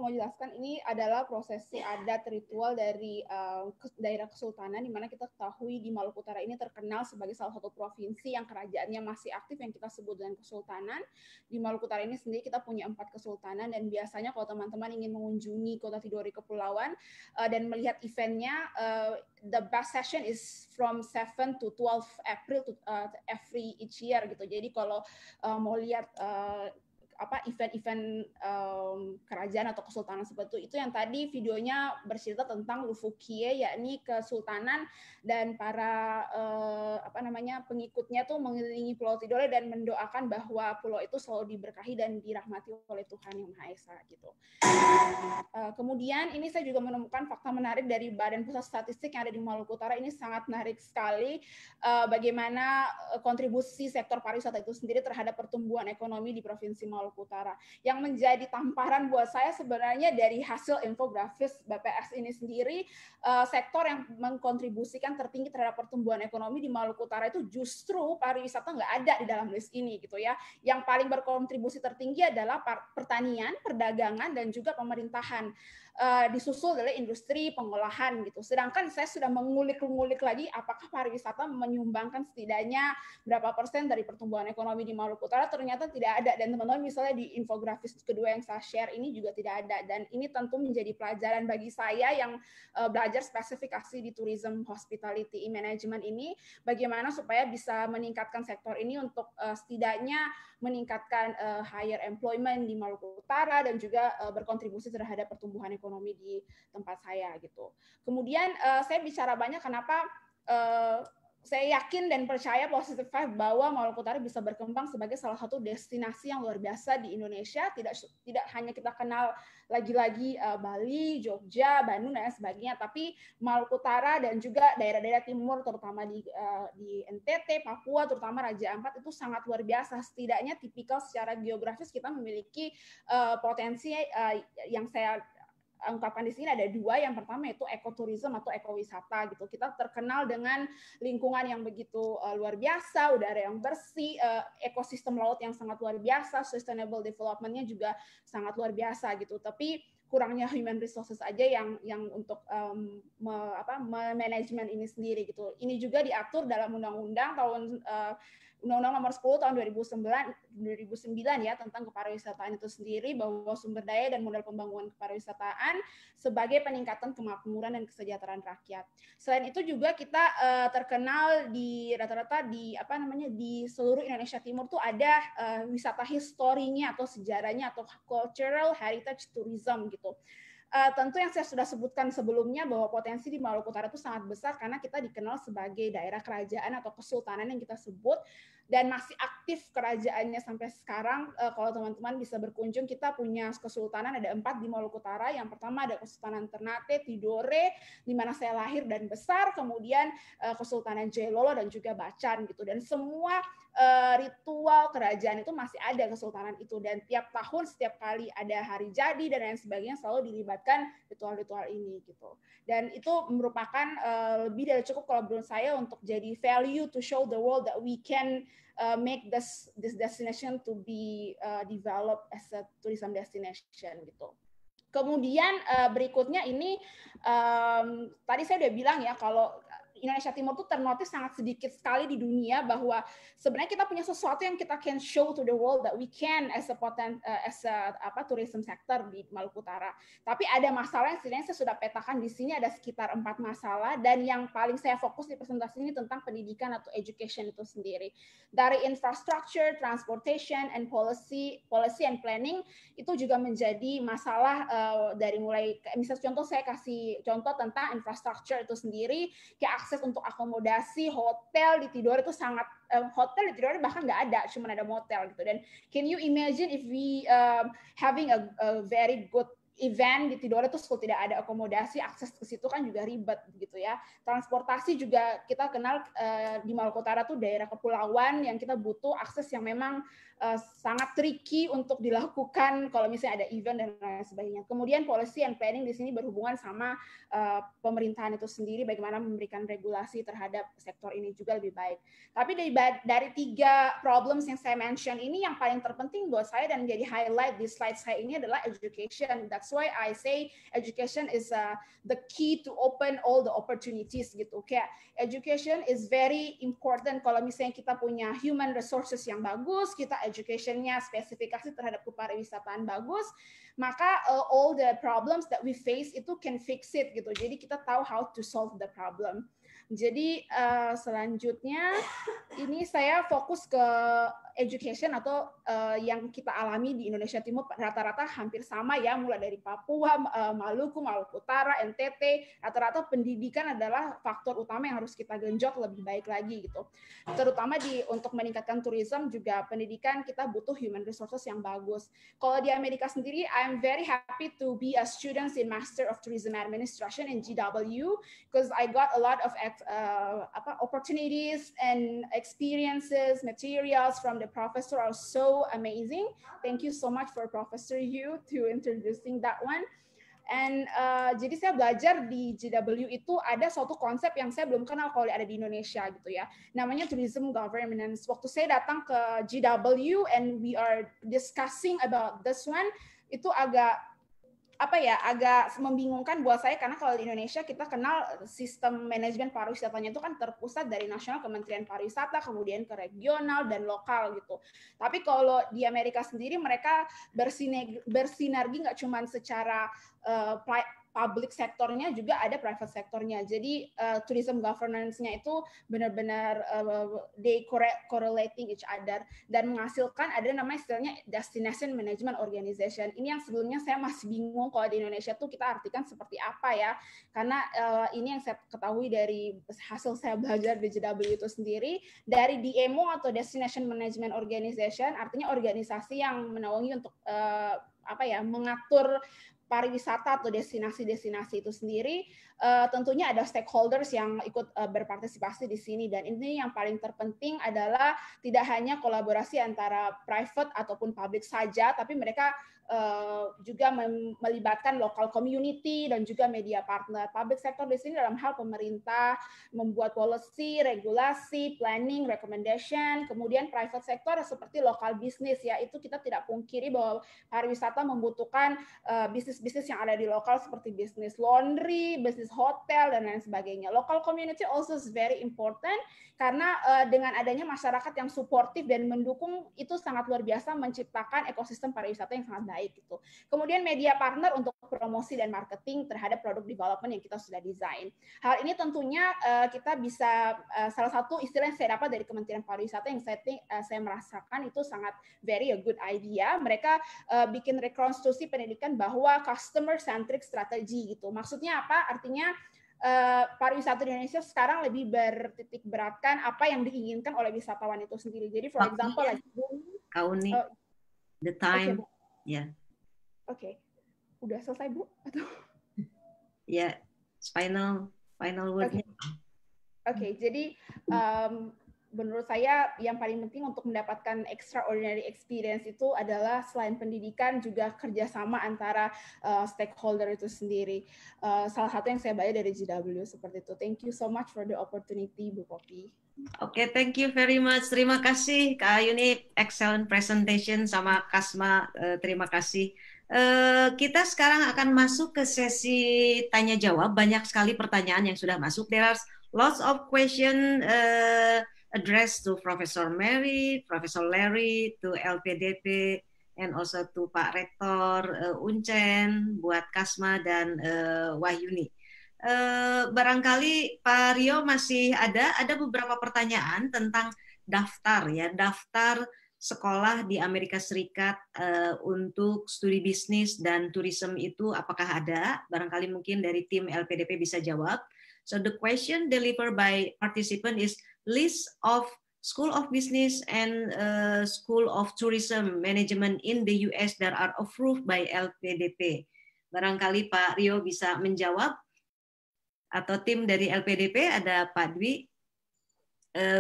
mau jelaskan ini adalah prosesi adat ritual dari daerah Kesultanan, di mana kita ketahui di Maluku Utara ini terkenal sebagai salah satu provinsi yang kerajaannya masih aktif yang kita sebut dengan Kesultanan. Di Maluku Utara ini sendiri kita punya 4 kesultanan, dan biasanya kalau teman-teman ingin mengunjungi Kota Tidore Kepulauan dan melihat eventnya, the best session is from 7 to 12 April to every each year gitu. Jadi kalau mau lihat event-event kerajaan atau kesultanan seperti itu yang tadi videonya bercerita tentang Lufukie, yakni kesultanan dan para pengikutnya tuh mengelilingi Pulau Tidore dan mendoakan bahwa pulau itu selalu diberkahi dan dirahmati oleh Tuhan Yang Maha Esa gitu. Kemudian ini saya juga menemukan fakta menarik dari Badan Pusat Statistik yang ada di Maluku Utara. Ini sangat menarik sekali bagaimana kontribusi sektor pariwisata itu sendiri terhadap pertumbuhan ekonomi di Provinsi Maluku Utara. Yang menjadi tamparan buat saya sebenarnya dari hasil infografis BPS ini sendiri, sektor yang mengkontribusikan tertinggi terhadap pertumbuhan ekonomi di Maluku Utara itu justru pariwisata nggak ada di dalam list ini gitu ya. Yang paling berkontribusi tertinggi adalah pertanian, perdagangan, dan juga pemerintahan. Disusul oleh industri pengolahan gitu. Sedangkan saya sudah mengulik-ngulik lagi apakah pariwisata menyumbangkan setidaknya berapa persen dari pertumbuhan ekonomi di Maluku Utara, ternyata tidak ada. Dan teman-teman misalnya di infografis kedua yang saya share ini juga tidak ada. Dan ini tentu menjadi pelajaran bagi saya yang belajar spesifikasi di tourism hospitality management ini, bagaimana supaya bisa meningkatkan sektor ini untuk setidaknya meningkatkan higher employment di Maluku Utara dan juga berkontribusi terhadap pertumbuhan ekonomi di tempat saya gitu. Kemudian saya bicara banyak kenapa saya yakin dan percaya positive vibe bahwa Maluku Utara bisa berkembang sebagai salah satu destinasi yang luar biasa di Indonesia. Tidak hanya kita kenal lagi-lagi Bali, Jogja, Bandung dan sebagainya, tapi Maluku Utara dan juga daerah-daerah timur terutama di NTT, Papua, terutama Raja Ampat itu sangat luar biasa. Setidaknya tipikal secara geografis kita memiliki potensi yang saya ungkapkan di sini ada 2. Yang pertama itu ekoturism atau ekowisata gitu. Kita terkenal dengan lingkungan yang begitu luar biasa, udara yang bersih, ekosistem laut yang sangat luar biasa, sustainable development-nya juga sangat luar biasa gitu. Tapi kurangnya human resources aja yang untuk manajemen ini sendiri gitu. Ini juga diatur dalam undang-undang Undang-Undang Nomor 10 tahun 2009 ya tentang kepariwisataan itu sendiri, bahwa sumber daya dan modal pembangunan kepariwisataan sebagai peningkatan kemakmuran dan kesejahteraan rakyat. Selain itu juga kita terkenal di rata-rata di di seluruh Indonesia Timur tuh ada wisata historinya atau sejarahnya atau cultural heritage tourism gitu. Tentu yang saya sudah sebutkan sebelumnya bahwa potensi di Maluku Utara itu sangat besar karena kita dikenal sebagai daerah kerajaan atau kesultanan yang kita sebut, dan masih aktif kerajaannya sampai sekarang. Kalau teman-teman bisa berkunjung, kita punya kesultanan ada 4 di Maluku Utara. Yang pertama ada Kesultanan Ternate, Tidore, di mana saya lahir dan besar, kemudian Kesultanan Jailolo dan juga Bacan gitu. Dan semua ritual kerajaan itu masih ada kesultanan itu, dan tiap tahun setiap kali ada hari jadi dan lain sebagainya selalu dilibatkan ritual-ritual ini gitu. Dan itu merupakan lebih dari cukup kalau menurut saya untuk jadi value to show the world that we can make this destination to be developed as a tourism destination gitu. Kemudian berikutnya ini tadi saya udah bilang ya kalau Indonesia Timur tuh ternotis sangat sedikit sekali di dunia, bahwa sebenarnya kita punya sesuatu yang kita can show to the world that we can as a tourism sector di Maluku Utara. Tapi ada masalah yang sebenarnya saya sudah petakan di sini, ada sekitar 4 masalah, dan yang paling saya fokus di presentasi ini tentang pendidikan atau education itu sendiri. Dari infrastructure, transportation, and policy and planning itu juga menjadi masalah dari mulai misalnya contoh, saya kasih contoh tentang infrastructure itu sendiri, kayak akses untuk akomodasi, hotel di Tidore itu sangat hotel di Tidore bahkan nggak ada, cuma ada motel gitu. Dan can you imagine if we having a very good event di Tidore itu tidak ada akomodasi, akses ke situ kan juga ribet gitu ya. Transportasi juga kita kenal di Maluku Utara tuh daerah kepulauan yang kita butuh akses yang memang sangat tricky untuk dilakukan kalau misalnya ada event dan lain sebagainya. Kemudian policy and planning di sini berhubungan sama pemerintahan itu sendiri, bagaimana memberikan regulasi terhadap sektor ini juga lebih baik. Tapi dari 3 problems yang saya mention ini, yang paling terpenting buat saya dan menjadi highlight di slide saya ini adalah education. That's That's why I say education is the key to open all the opportunities gitu. Kayak education is very important. Kalau misalnya kita punya human resources yang bagus, kita educationnya spesifikasi terhadap kepariwisataan bagus, maka all the problems that we face itu can fix it gitu. Jadi kita tahu how to solve the problem. Jadi selanjutnya ini saya fokus ke education atau yang kita alami di Indonesia Timur rata-rata hampir sama ya, mulai dari Papua, Maluku, Maluku Utara, NTT, rata-rata pendidikan adalah faktor utama yang harus kita genjot lebih baik lagi gitu. Terutama untuk meningkatkan tourism juga pendidikan kita butuh human resources yang bagus. Kalau di Amerika sendiri, I'm very happy to be a student in Master of Tourism Administration in GW because I got a lot of opportunities and experiences, materials from the professor are so amazing. Thank you so much for Professor Yu to introducing that one. And jadi saya belajar di GW itu ada suatu konsep yang saya belum kenal kalau ada di Indonesia gitu ya. Namanya tourism governance. Waktu saya datang ke GW and we are discussing about this one, itu agak membingungkan buat saya karena kalau di Indonesia kita kenal sistem manajemen pariwisatanya itu kan terpusat dari nasional Kementerian Pariwisata, kemudian ke regional dan lokal gitu. Tapi kalau di Amerika sendiri mereka bersinergi nggak cuma secara public sektornya, juga ada private sektornya. Jadi tourism governance-nya itu benar-benar they correlating each other dan menghasilkan ada namanya istilahnya destination management organization. Ini yang sebelumnya saya masih bingung kalau di Indonesia tuh kita artikan seperti apa ya. Karena ini yang saya ketahui dari hasil saya belajar di JW itu sendiri, dari DMO atau destination management organization artinya organisasi yang menaungi untuk mengatur pariwisata atau destinasi-destinasi itu sendiri. Tentunya ada stakeholders yang ikut berpartisipasi di sini, dan ini yang paling terpenting adalah tidak hanya kolaborasi antara private ataupun public saja, tapi mereka juga melibatkan local community dan juga media partner. Public sector di sini dalam hal pemerintah membuat policy, regulasi, planning, recommendation. Kemudian private sector seperti local business ya, itu kita tidak pungkiri bahwa pariwisata membutuhkan bisnis-bisnis yang ada di lokal seperti bisnis laundry, bisnis hotel dan lain sebagainya. Local community also is very important karena dengan adanya masyarakat yang suportif dan mendukung itu sangat luar biasa menciptakan ekosistem pariwisata yang sangat baik gitu. Kemudian media partner untuk promosi dan marketing terhadap produk development yang kita sudah desain. Hal ini tentunya kita bisa salah satu istilah yang saya dapat dari Kementerian Pariwisata yang saya merasakan itu sangat very a good idea. Mereka bikin rekonstruksi pendidikan bahwa customer centric strategy gitu. Maksudnya apa? Artinya pariwisata di Indonesia sekarang lebih bertitik beratkan apa yang diinginkan oleh wisatawan itu sendiri. Jadi for example like the time Oke. Udah selesai Bu atau final word-nya. Oke, jadi menurut saya yang paling penting untuk mendapatkan extraordinary experience itu adalah selain pendidikan juga kerjasama antara stakeholder itu sendiri. Salah satu yang saya belajar dari GW seperti itu. Thank you so much for the opportunity, Bu Poppy. Oke, thank you very much. Terima kasih Kak Ayuni, excellent presentation, sama Kasma, terima kasih. Kita sekarang akan masuk ke sesi tanya jawab. Banyak sekali pertanyaan yang sudah masuk. There are lots of questions addressed to Professor Mary, Professor Larry, to LPDP, and also to Pak Rektor Uncen, buat Kasma dan Wahyuni. Barangkali Pak Rio masih ada beberapa pertanyaan tentang daftar sekolah di Amerika Serikat untuk studi bisnis dan tourism itu apakah ada? Barangkali mungkin dari tim LPDP bisa jawab. So the question delivered by participant is list of School of Business and School of Tourism Management in the US that are approved by LPDP. Barangkali Pak Rio bisa menjawab, atau tim dari LPDP, ada Pak Dwi.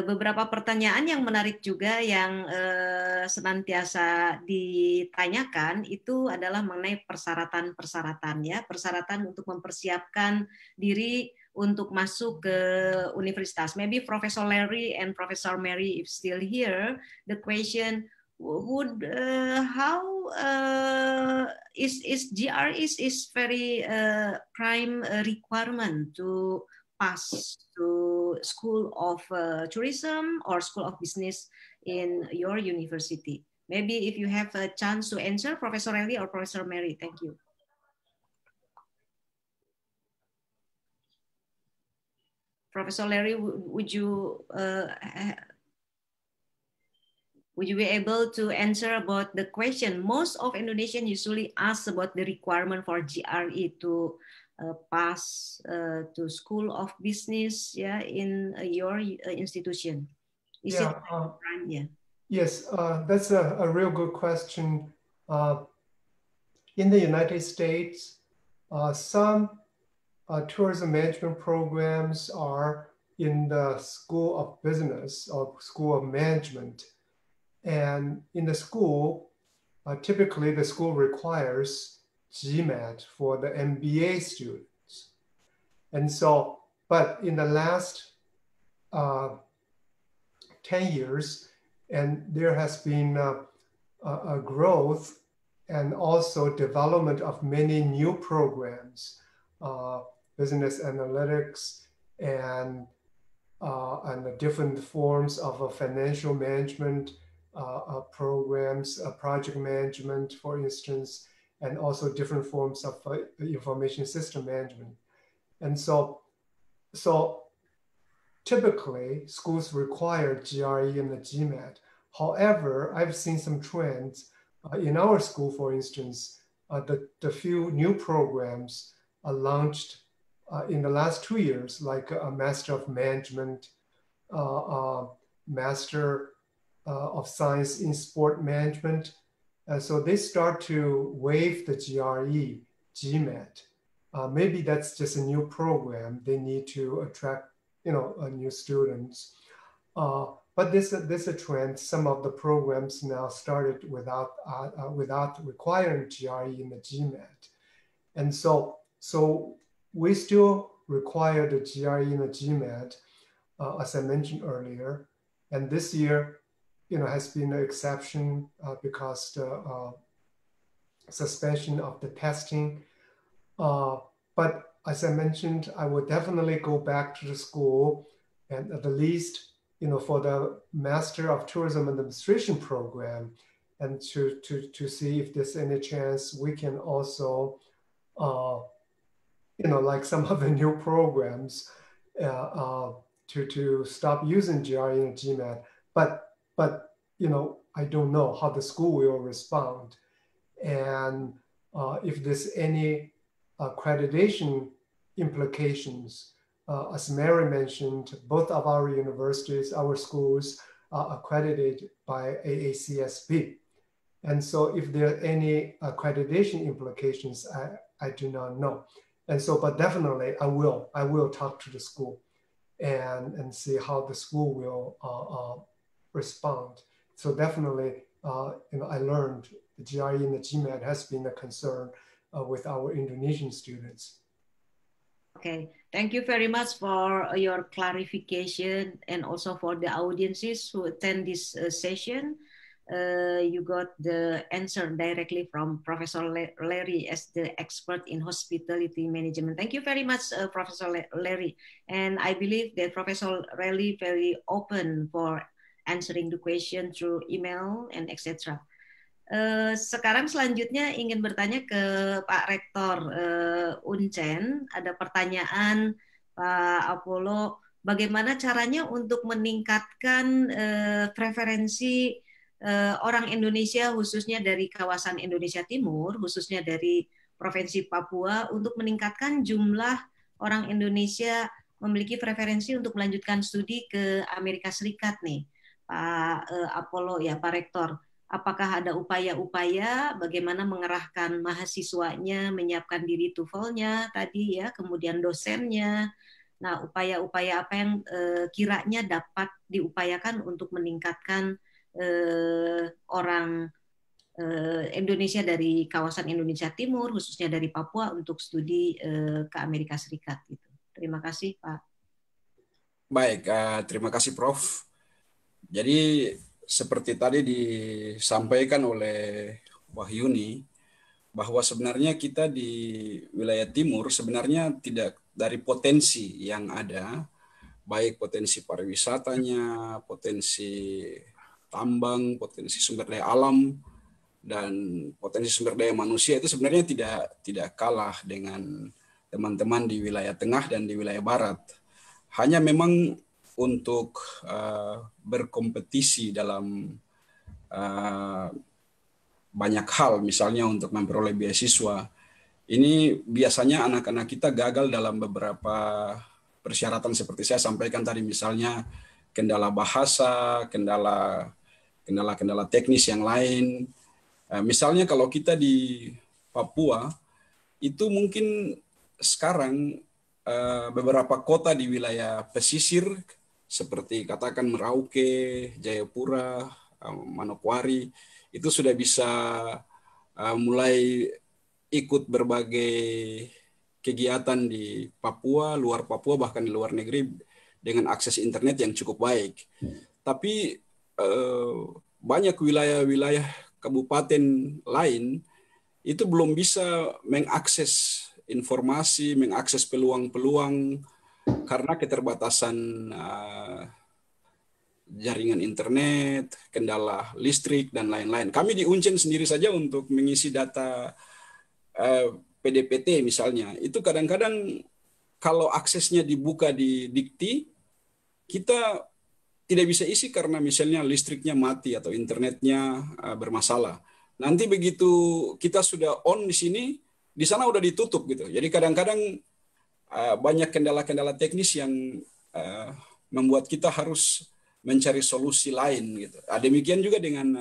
Beberapa pertanyaan yang menarik juga yang senantiasa ditanyakan itu adalah mengenai persyaratan ya, persyaratan untuk mempersiapkan diri untuk masuk ke universitas. Maybe Professor Larry and Professor Mary if still here, the question would how is GRE is very prime requirement to pass to School of Tourism or School of Business in your university? Maybe if you have a chance to answer, Professor Ellie or Professor Mary. Thank you. Professor Larry, would you be able to answer about the question? Most of Indonesian usually ask about the requirement for GRE to pass to School of Business, yeah, in your institution. Is it right? Yeah. Yes, that's a real good question. In the United States, some tourism management programs are in the School of Business or School of Management. And in the school, typically the school requires GMAT for the MBA students. And so, but in the last 10 years, and there has been a growth and also development of many new programs, business analytics and the different forms of financial management programs, project management, for instance, and also different forms of information system management. And so typically, schools require GRE and the GMAT. However, I've seen some trends in our school, for instance, the few new programs launched in the last 2 years, like a Master of Management, Master of Science in Sport Management. So they start to waive the GRE, GMAT. Maybe that's just a new program. They need to attract new students. But this is a trend. Some of the programs now started without requiring GRE in the GMAT. And so we still require the GRE in the GMAT, as I mentioned earlier. And this year, has been an exception because the suspension of the testing. But as I mentioned, I will definitely go back to the school and at the least, for the Master of Tourism Administration program, and to see if there's any chance we can also, like some of the new programs, to stop using GRE and GMAT. But I don't know how the school will respond, and if there's any accreditation implications. As Mary mentioned, both of our universities, our schools are accredited by AACSB. And so if there are any accreditation implications, I do not know. And so, but definitely I will talk to the school and see how the school will respond. So definitely, I learned the GRE and the GMAT has been a concern with our Indonesian students. Okay, thank you very much for your clarification and also for the audiences who attend this session. You got the answer directly from Professor Larry as the expert in hospitality management. Thank you very much, Professor Larry. And I believe that Professor Larry very open for answering the question through email and etc. Sekarang selanjutnya ingin bertanya ke Pak Rektor Uncen. Ada pertanyaan Pak Apollo, bagaimana caranya untuk meningkatkan preferensi orang Indonesia khususnya dari kawasan Indonesia Timur, khususnya dari Provinsi Papua, untuk meningkatkan jumlah orang Indonesia memiliki preferensi untuk melanjutkan studi ke Amerika Serikat nih, Pak Apollo ya, Pak Rektor. Apakah ada upaya-upaya bagaimana mengerahkan mahasiswanya, menyiapkan diri TOEFL-nya tadi ya, kemudian dosennya. Nah, upaya-upaya apa yang kiranya dapat diupayakan untuk meningkatkan orang Indonesia dari kawasan Indonesia Timur, khususnya dari Papua, untuk studi ke Amerika Serikat. Gitu. Terima kasih, Pak. Baik, terima kasih, Prof. Jadi, seperti tadi disampaikan oleh Wahyuni, bahwa sebenarnya kita di wilayah timur sebenarnya tidak dari potensi yang ada, baik potensi pariwisatanya, potensi tambang, potensi sumber daya alam, dan potensi sumber daya manusia itu sebenarnya tidak kalah dengan teman-teman di wilayah tengah dan di wilayah barat. Hanya memang untuk berkompetisi dalam banyak hal, misalnya untuk memperoleh beasiswa, ini biasanya anak-anak kita gagal dalam beberapa persyaratan seperti saya sampaikan tadi, misalnya kendala bahasa, kendala teknis yang lain. Misalnya kalau kita di Papua, itu mungkin sekarang beberapa kota di wilayah pesisir seperti katakan Merauke, Jayapura, Manokwari, itu sudah bisa mulai ikut berbagai kegiatan di Papua, luar Papua, bahkan di luar negeri dengan akses internet yang cukup baik. Tapi banyak wilayah-wilayah kabupaten lain itu belum bisa mengakses informasi, mengakses peluang-peluang karena keterbatasan jaringan internet, kendala listrik, dan lain-lain. Kami di Uncen sendiri saja untuk mengisi data PDPT misalnya, itu kadang-kadang kalau aksesnya dibuka di Dikti, kita tidak bisa isi karena misalnya listriknya mati atau internetnya bermasalah. Nanti begitu kita sudah on di sini, di sana udah ditutup gitu. Jadi kadang-kadang banyak kendala-kendala teknis yang membuat kita harus mencari solusi lain gitu. Demikian juga dengan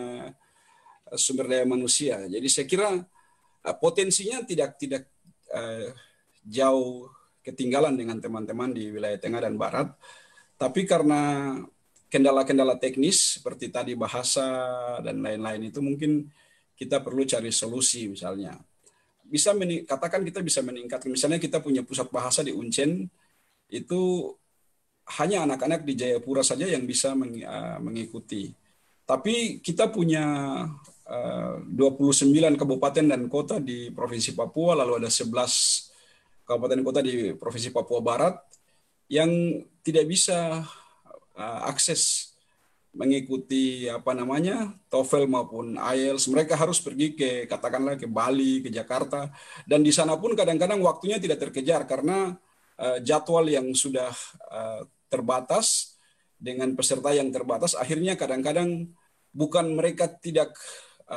sumber daya manusia. Jadi saya kira potensinya tidak jauh ketinggalan dengan teman-teman di wilayah tengah dan barat. Tapi karena kendala-kendala teknis seperti tadi bahasa dan lain-lain itu mungkin kita perlu cari solusi misalnya. Katakan kita bisa meningkatkan, misalnya kita punya pusat bahasa di Uncen, itu hanya anak-anak di Jayapura saja yang bisa mengikuti. Tapi kita punya 29 kabupaten dan kota di Provinsi Papua, lalu ada 11 kabupaten kota di Provinsi Papua Barat yang tidak bisa akses mengikuti TOEFL maupun IELTS. Mereka harus pergi katakanlah ke Bali, ke Jakarta, dan di sana pun kadang-kadang waktunya tidak terkejar karena jadwal yang sudah terbatas dengan peserta yang terbatas. Akhirnya kadang-kadang bukan mereka tidak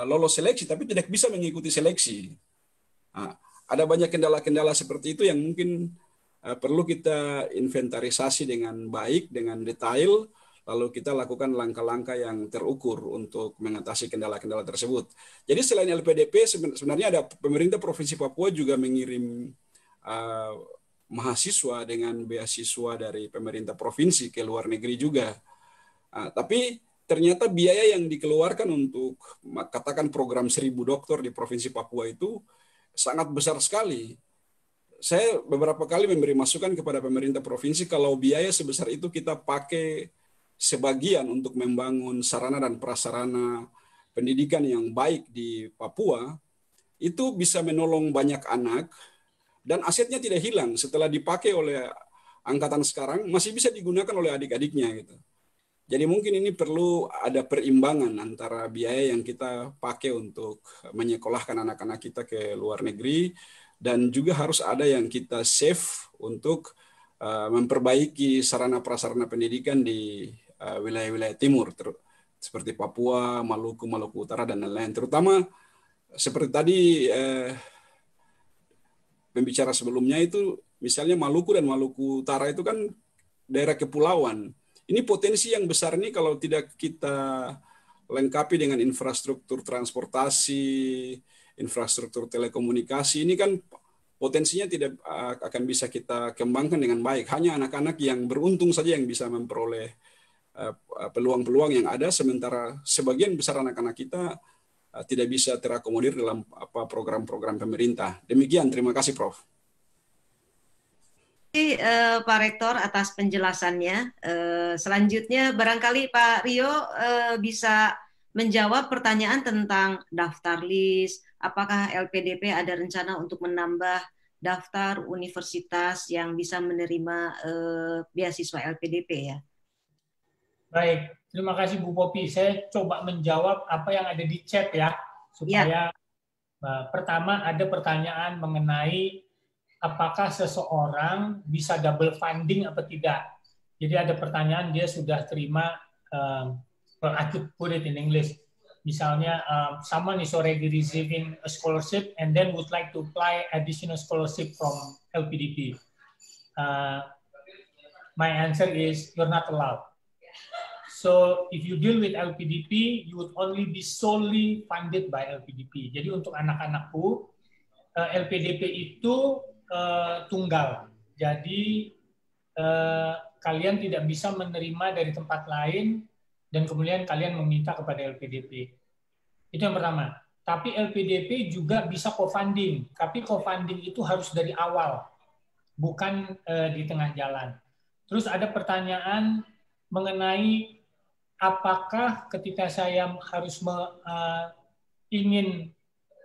lolos seleksi, tapi tidak bisa mengikuti seleksi. Ada banyak kendala-kendala seperti itu yang mungkin perlu kita inventarisasi dengan baik, dengan detail, lalu kita lakukan langkah-langkah yang terukur untuk mengatasi kendala-kendala tersebut. Jadi selain LPDP, sebenarnya ada pemerintah Provinsi Papua juga mengirim mahasiswa dengan beasiswa dari pemerintah provinsi ke luar negeri juga. Tapi ternyata biaya yang dikeluarkan untuk katakan program 1000 dokter di Provinsi Papua itu sangat besar sekali. Saya beberapa kali memberi masukan kepada pemerintah provinsi kalau biaya sebesar itu kita pakai sebagian untuk membangun sarana dan prasarana pendidikan yang baik di Papua, itu bisa menolong banyak anak dan asetnya tidak hilang setelah dipakai oleh angkatan sekarang, masih bisa digunakan oleh adik-adiknya gitu. Jadi mungkin ini perlu ada perimbangan antara biaya yang kita pakai untuk menyekolahkan anak-anak kita ke luar negeri dan juga harus ada yang kita save untuk memperbaiki sarana prasarana pendidikan di wilayah-wilayah timur seperti Papua, Maluku Utara dan lain-lain. Terutama seperti tadi pembicara sebelumnya itu, misalnya Maluku dan Maluku Utara itu kan daerah kepulauan. Ini potensi yang besar nih kalau tidak kita lengkapi dengan infrastruktur transportasi, infrastruktur telekomunikasi. Ini kan potensinya tidak akan bisa kita kembangkan dengan baik. Hanya anak-anak yang beruntung saja yang bisa memperoleh peluang-peluang yang ada, sementara sebagian besar anak-anak kita tidak bisa terakomodir dalam program-program pemerintah. Demikian, terima kasih Prof. Terima kasih Pak Rektor atas penjelasannya. Selanjutnya barangkali Pak Rio bisa menjawab pertanyaan tentang daftar list, apakah LPDP ada rencana untuk menambah daftar universitas yang bisa menerima beasiswa LPDP ya. Baik, terima kasih Bu Popi. Saya coba menjawab apa yang ada di chat ya, supaya pertama ada pertanyaan mengenai apakah seseorang bisa double funding atau tidak. Jadi ada pertanyaan dia sudah terima, I could put it in English. Misalnya, someone is already receiving a scholarship and then would like to apply additional scholarship from LPDP. My answer is you're not allowed. So if you deal with LPDP, you would only be solely funded by LPDP. Jadi untuk anak-anakku, LPDP itu tunggal. Jadi kalian tidak bisa menerima dari tempat lain dan kemudian kalian meminta kepada LPDP. Itu yang pertama. Tapi LPDP juga bisa co-funding. Tapi co-funding itu harus dari awal, bukan di tengah jalan. Terus ada pertanyaan mengenai apakah ketika saya harus ingin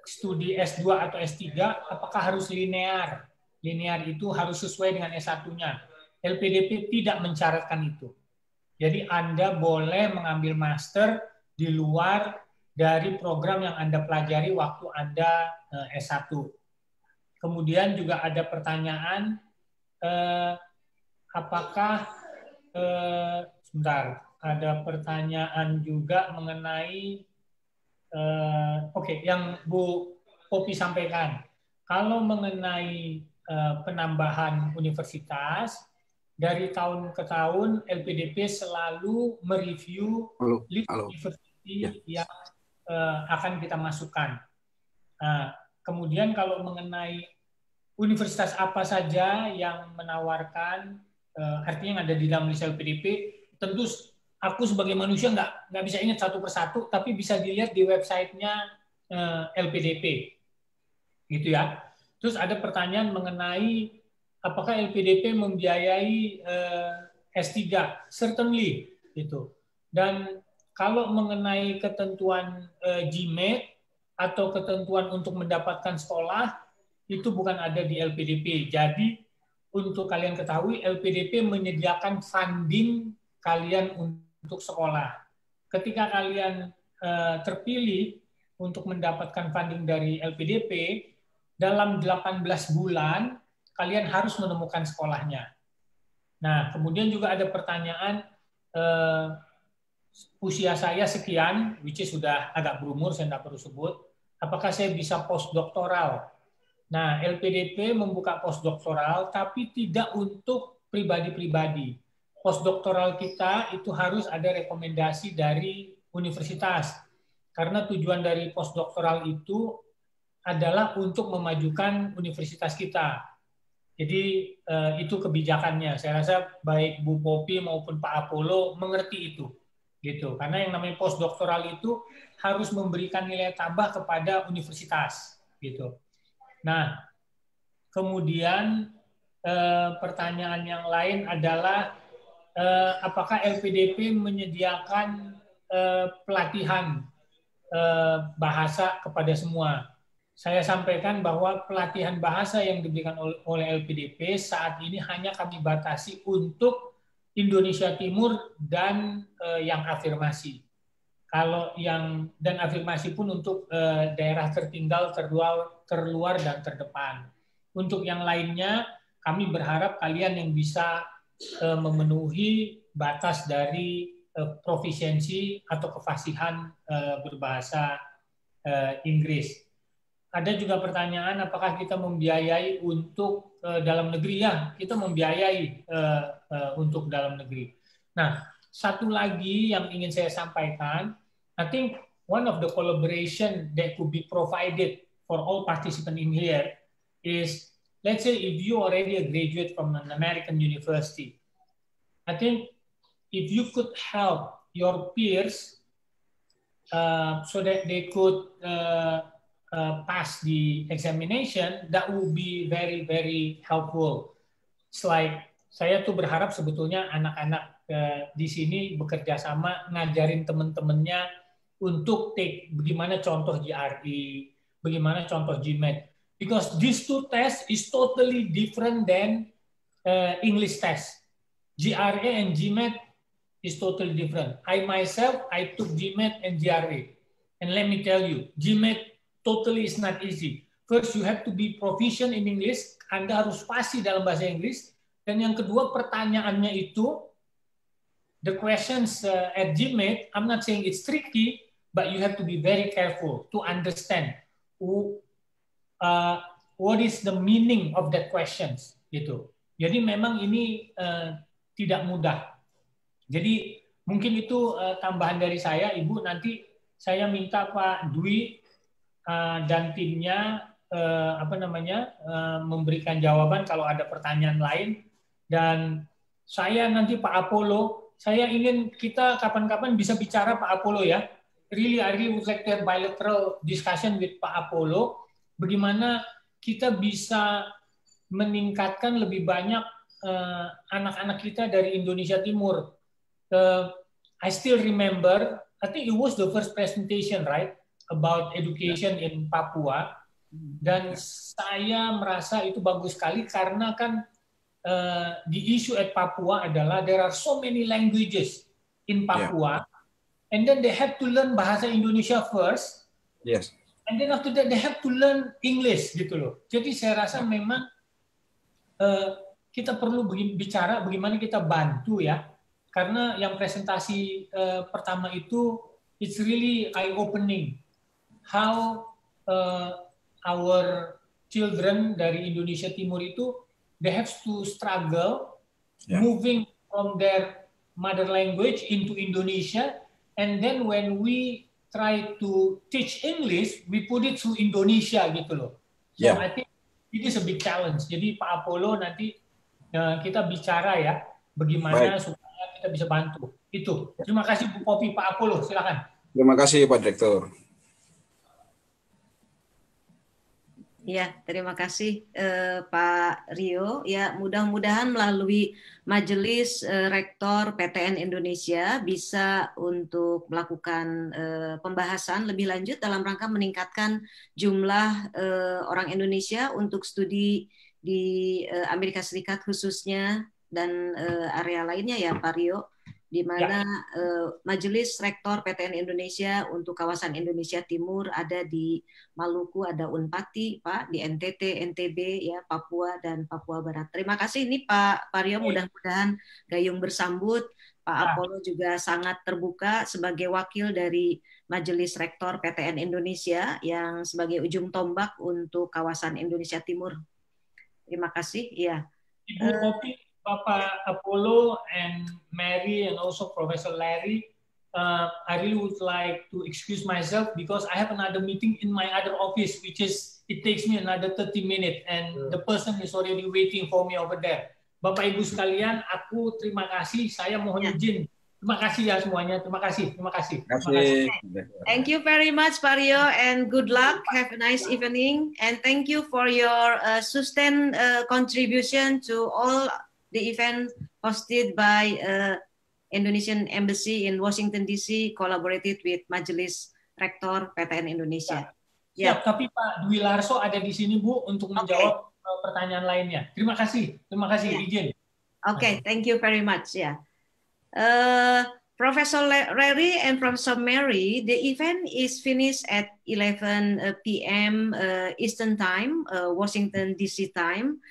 studi S2 atau S3, apakah harus linear? Linear itu harus sesuai dengan S1-nya. LPDP tidak mencaratkan itu. Jadi Anda boleh mengambil master di luar dari program yang Anda pelajari waktu Anda S1. Kemudian juga ada pertanyaan, apakah, sebentar, ada pertanyaan juga mengenai, yang Bu Popi sampaikan. Kalau mengenai penambahan universitas, dari tahun ke tahun LPDP selalu mereview list university yang akan kita masukkan. Kemudian kalau mengenai universitas apa saja yang menawarkan, artinya yang ada di dalam list LPDP, tentu aku sebagai manusia nggak bisa ingat satu persatu, tapi bisa dilihat di websitenya LPDP, gitu ya. Terus ada pertanyaan mengenai apakah LPDP membiayai S3? Certainly, gitu. Dan kalau mengenai ketentuan GMAT atau ketentuan untuk mendapatkan sekolah, itu bukan ada di LPDP. Jadi untuk kalian ketahui, LPDP menyediakan funding kalian untuk sekolah. Ketika kalian terpilih untuk mendapatkan funding dari LPDP, dalam 18 bulan kalian harus menemukan sekolahnya. Nah, kemudian juga ada pertanyaan, usia saya sekian, which is sudah agak berumur, saya tidak perlu sebut, apakah saya bisa postdoktoral? Nah, LPDP membuka postdoktoral, tapi tidak untuk pribadi-pribadi. Postdoktoral kita itu harus ada rekomendasi dari universitas. Karena tujuan dari postdoktoral itu adalah untuk memajukan universitas kita. Jadi itu kebijakannya. Saya rasa baik Bu Popi maupun Pak Apollo mengerti itu. Gitu. Karena yang namanya postdoktoral itu harus memberikan nilai tambah kepada universitas. Gitu. Nah, kemudian pertanyaan yang lain adalah apakah LPDP menyediakan pelatihan bahasa kepada semua? Saya sampaikan bahwa pelatihan bahasa yang diberikan oleh LPDP saat ini hanya kami batasi untuk Indonesia Timur dan yang afirmasi. Kalau yang dan afirmasi pun untuk daerah tertinggal, terluar dan terdepan. Untuk yang lainnya, kami berharap kalian yang bisa memenuhi batas dari profisiensi atau kefasihan berbahasa Inggris. Ada juga pertanyaan apakah kita membiayai untuk dalam negeri? Ya, kita membiayai untuk dalam negeri. Nah, satu lagi yang ingin saya sampaikan, I think one of the collaboration that could be provided for all participants in here is, let's say if you already a graduate from an American university, I think if you could help your peers so that they could pass the examination, that would be very, very helpful. It's like, saya tuh berharap sebetulnya anak-anak di sini bekerja sama, ngajarin teman-temannya untuk take bagaimana contoh GRE, bagaimana contoh GMAT. Because these two tests is totally different than English test. GRE and GMAT is totally different. I myself, I took GMAT and GRE. And let me tell you, GMAT totally is not easy. First, you have to be proficient in English. Anda harus fasih dalam bahasa Inggris. Dan yang kedua, pertanyaannya itu, the questions at GMAT, I'm not saying it's tricky, but you have to be very careful to understand what is the meaning of that questions. Gitu. Jadi memang ini tidak mudah. Jadi mungkin itu tambahan dari saya, Ibu. Nanti saya minta Pak Dwi dan timnya memberikan jawaban kalau ada pertanyaan lain. Dan saya nanti Pak Apollo, saya ingin kita kapan-kapan bisa bicara Pak Apollo ya. Really, I really would like to have bilateral discussion with Pak Apollo. Bagaimana kita bisa meningkatkan lebih banyak anak-anak kita dari Indonesia Timur. I still remember, I think it was the first presentation, right, about education in Papua. Dan saya merasa itu bagus sekali karena kan the issue at Papua adalah there are so many languages in Papua, and then they have to learn bahasa Indonesia first, and then after that they have to learn English gitu loh. Jadi saya rasa memang kita perlu bicara bagaimana kita bantu ya, karena yang presentasi pertama itu it's really eye-opening how our children dari Indonesia Timur itu they have to struggle moving from their mother language into Indonesia, and then when we try to teach English, we put it through Indonesia gitu loh. So I think it is a big challenge. Jadi Pak Apollo nanti kita bicara ya bagaimana supaya kita bisa bantu. Itu. Terima kasih Bu Poppy. Pak Apollo, silakan. Terima kasih Pak Direktur. Ya, terima kasih Pak Rio. Ya, mudah-mudahan melalui Majelis Rektor PTN Indonesia bisa untuk melakukan pembahasan lebih lanjut dalam rangka meningkatkan jumlah orang Indonesia untuk studi di Amerika Serikat khususnya dan area lainnya ya Pak Rio, di mana Majelis Rektor PTN Indonesia untuk kawasan Indonesia Timur ada di Maluku, ada Unpati, Pak, di NTT, NTB, ya Papua dan Papua Barat. Terima kasih ini Pak Rio, mudah-mudahan gayung bersambut. Pak Apollo juga sangat terbuka sebagai wakil dari Majelis Rektor PTN Indonesia yang sebagai ujung tombak untuk kawasan Indonesia Timur. Terima kasih. Ya. Ibu Poppy, Bapak Apollo and Mary and also Professor Larry, I really would like to excuse myself because I have another meeting in my other office, which is, it takes me another 30 minutes and the person is already waiting for me over there. Bapak Ibu sekalian, aku terima kasih, saya mohon izin. Terima kasih ya semuanya, terima kasih. Terima kasih. Thank you very much Pak Rio and good luck, have a nice evening and thank you for your sustained contribution to all the event hosted by Indonesian Embassy in Washington DC, collaborated with Majelis Rektor PTN Indonesia. Siap, tapi Pak Dwi Larso ada di sini Bu untuk menjawab pertanyaan lainnya. Terima kasih, izin. Okay, thank you very much. Yeah, Professor Larry and Professor Mary, the event is finished at 11 p.m. Eastern Time, Washington DC time.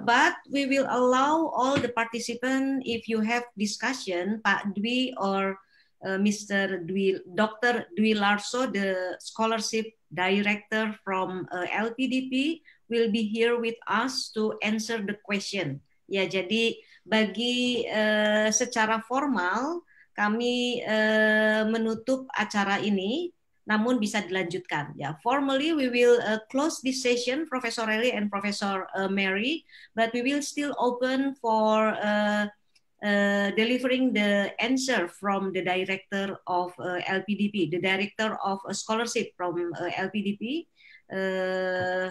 But we will allow all the participants, if you have discussion, Pak Dwi or Mr. Dwi, Dr. Dwi Larso, the scholarship director from LPDP, will be here with us to answer the question. Ya, jadi bagi secara formal kami menutup acara ini. Namun bisa dilanjutkan. Ya, formally we will close this session, Professor Larry and Professor Mary, but we will still open for delivering the answer from the director of LPDP, the director of a scholarship from LPDP,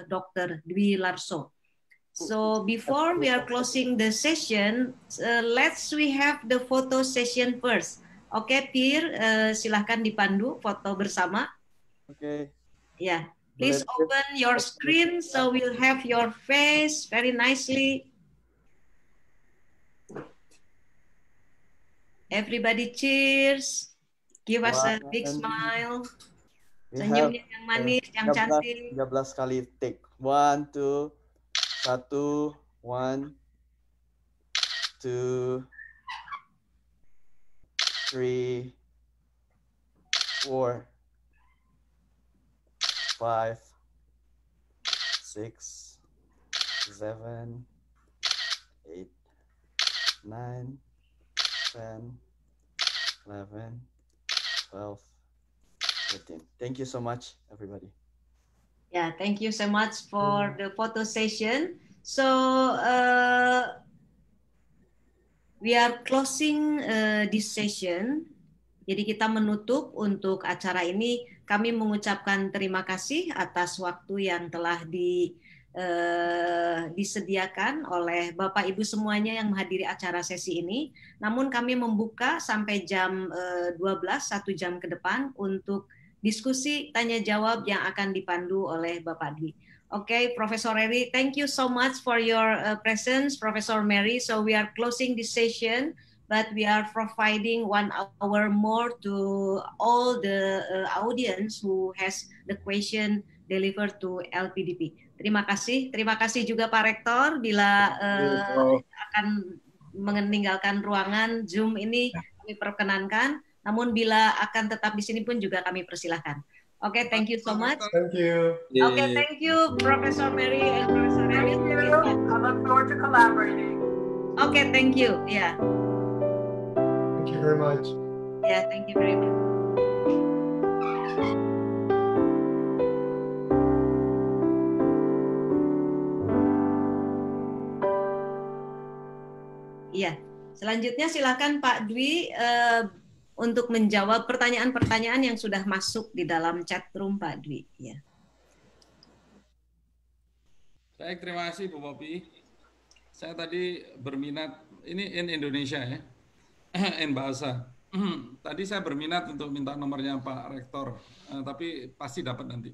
Dr. Dwi Larso. So before we are closing the session, we have the photo session first. Oke, Pir, silahkan dipandu foto bersama. Oke. Ya, please open your screen so we'll have your face very nicely. Everybody cheers. Give us a big smile. Senyumnya yang manis, yang cantik. 13 kali take. 1, 2, 1, 1, 2, 3, 4, 5, 6, 7, 8, 9, 10, 11, 12, 13. Thank you so much, everybody. Yeah, thank you so much for the photo session. So we are closing this session. Jadi kita menutup untuk acara ini. Kami mengucapkan terima kasih atas waktu yang telah disediakan oleh Bapak Ibu semuanya yang menghadiri acara sesi ini. Namun kami membuka sampai jam 12, 1 jam ke depan untuk diskusi tanya jawab yang akan dipandu oleh Bapak Dwi. Okay, Professor Mary, thank you so much for your presence, Professor Mary. So we are closing this session, but we are providing 1 hour more to all the audience who has the question delivered to LPDP. Terima kasih juga Pak Rektor bila akan meninggalkan ruangan Zoom ini kami perkenankan, namun bila akan tetap di sini pun juga kami persilahkan. Oke, thank you so much. Thank you. Oke, thank you Professor Mary and Professor Mary. I look forward to collaborating. Oke, thank you. Yeah. Thank you very much. Yeah, thank you very much. Iya, selanjutnya silakan Pak Dwi untuk menjawab pertanyaan-pertanyaan yang sudah masuk di dalam chat room, Pak Dwi. Ya. Baik, terima kasih Bu Popi. Saya tadi berminat, ini in Indonesia ya, in bahasa. Tadi saya berminat untuk minta nomornya Pak Rektor, tapi pasti dapat nanti.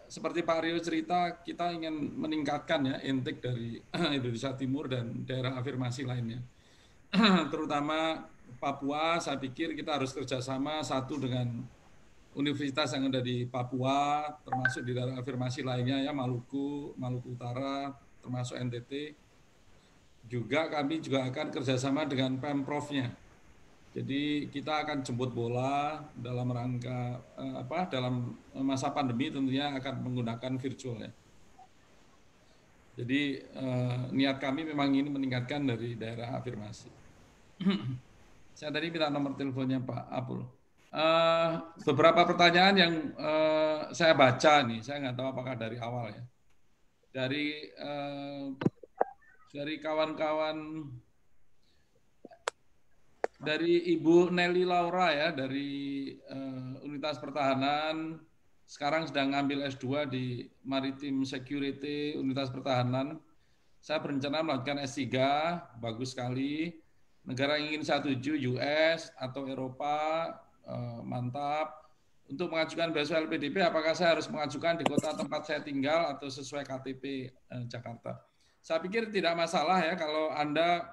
Seperti Pak Rio cerita, kita ingin meningkatkan ya intake dari Indonesia Timur dan daerah afirmasi lainnya. Terutama Papua, saya pikir kita harus kerjasama satu dengan universitas yang ada di Papua, termasuk di daerah afirmasi lainnya ya, Maluku Utara, termasuk NTT. Juga kami juga akan kerjasama dengan Pemprov-nya. Jadi kita akan jemput bola dalam rangka dalam masa pandemi tentunya akan menggunakan virtual ya. Jadi niat kami memang ini meningkatkan dari daerah afirmasi. Saya tadi minta nomor teleponnya Pak Apul. Beberapa pertanyaan yang saya baca nih, saya nggak tahu apakah dari awal ya. Dari kawan-kawan, dari Ibu Nelly Laura ya, dari Unitas Pertahanan, sekarang sedang ngambil S2 di Maritime Security Unitas Pertahanan. Saya berencana melakukan S3, bagus sekali. Negara yang ingin saya tuju, US atau Eropa, mantap. Untuk mengajukan beasiswa LPDP, apakah saya harus mengajukan di kota tempat saya tinggal atau sesuai KTP Jakarta? Saya pikir tidak masalah ya kalau Anda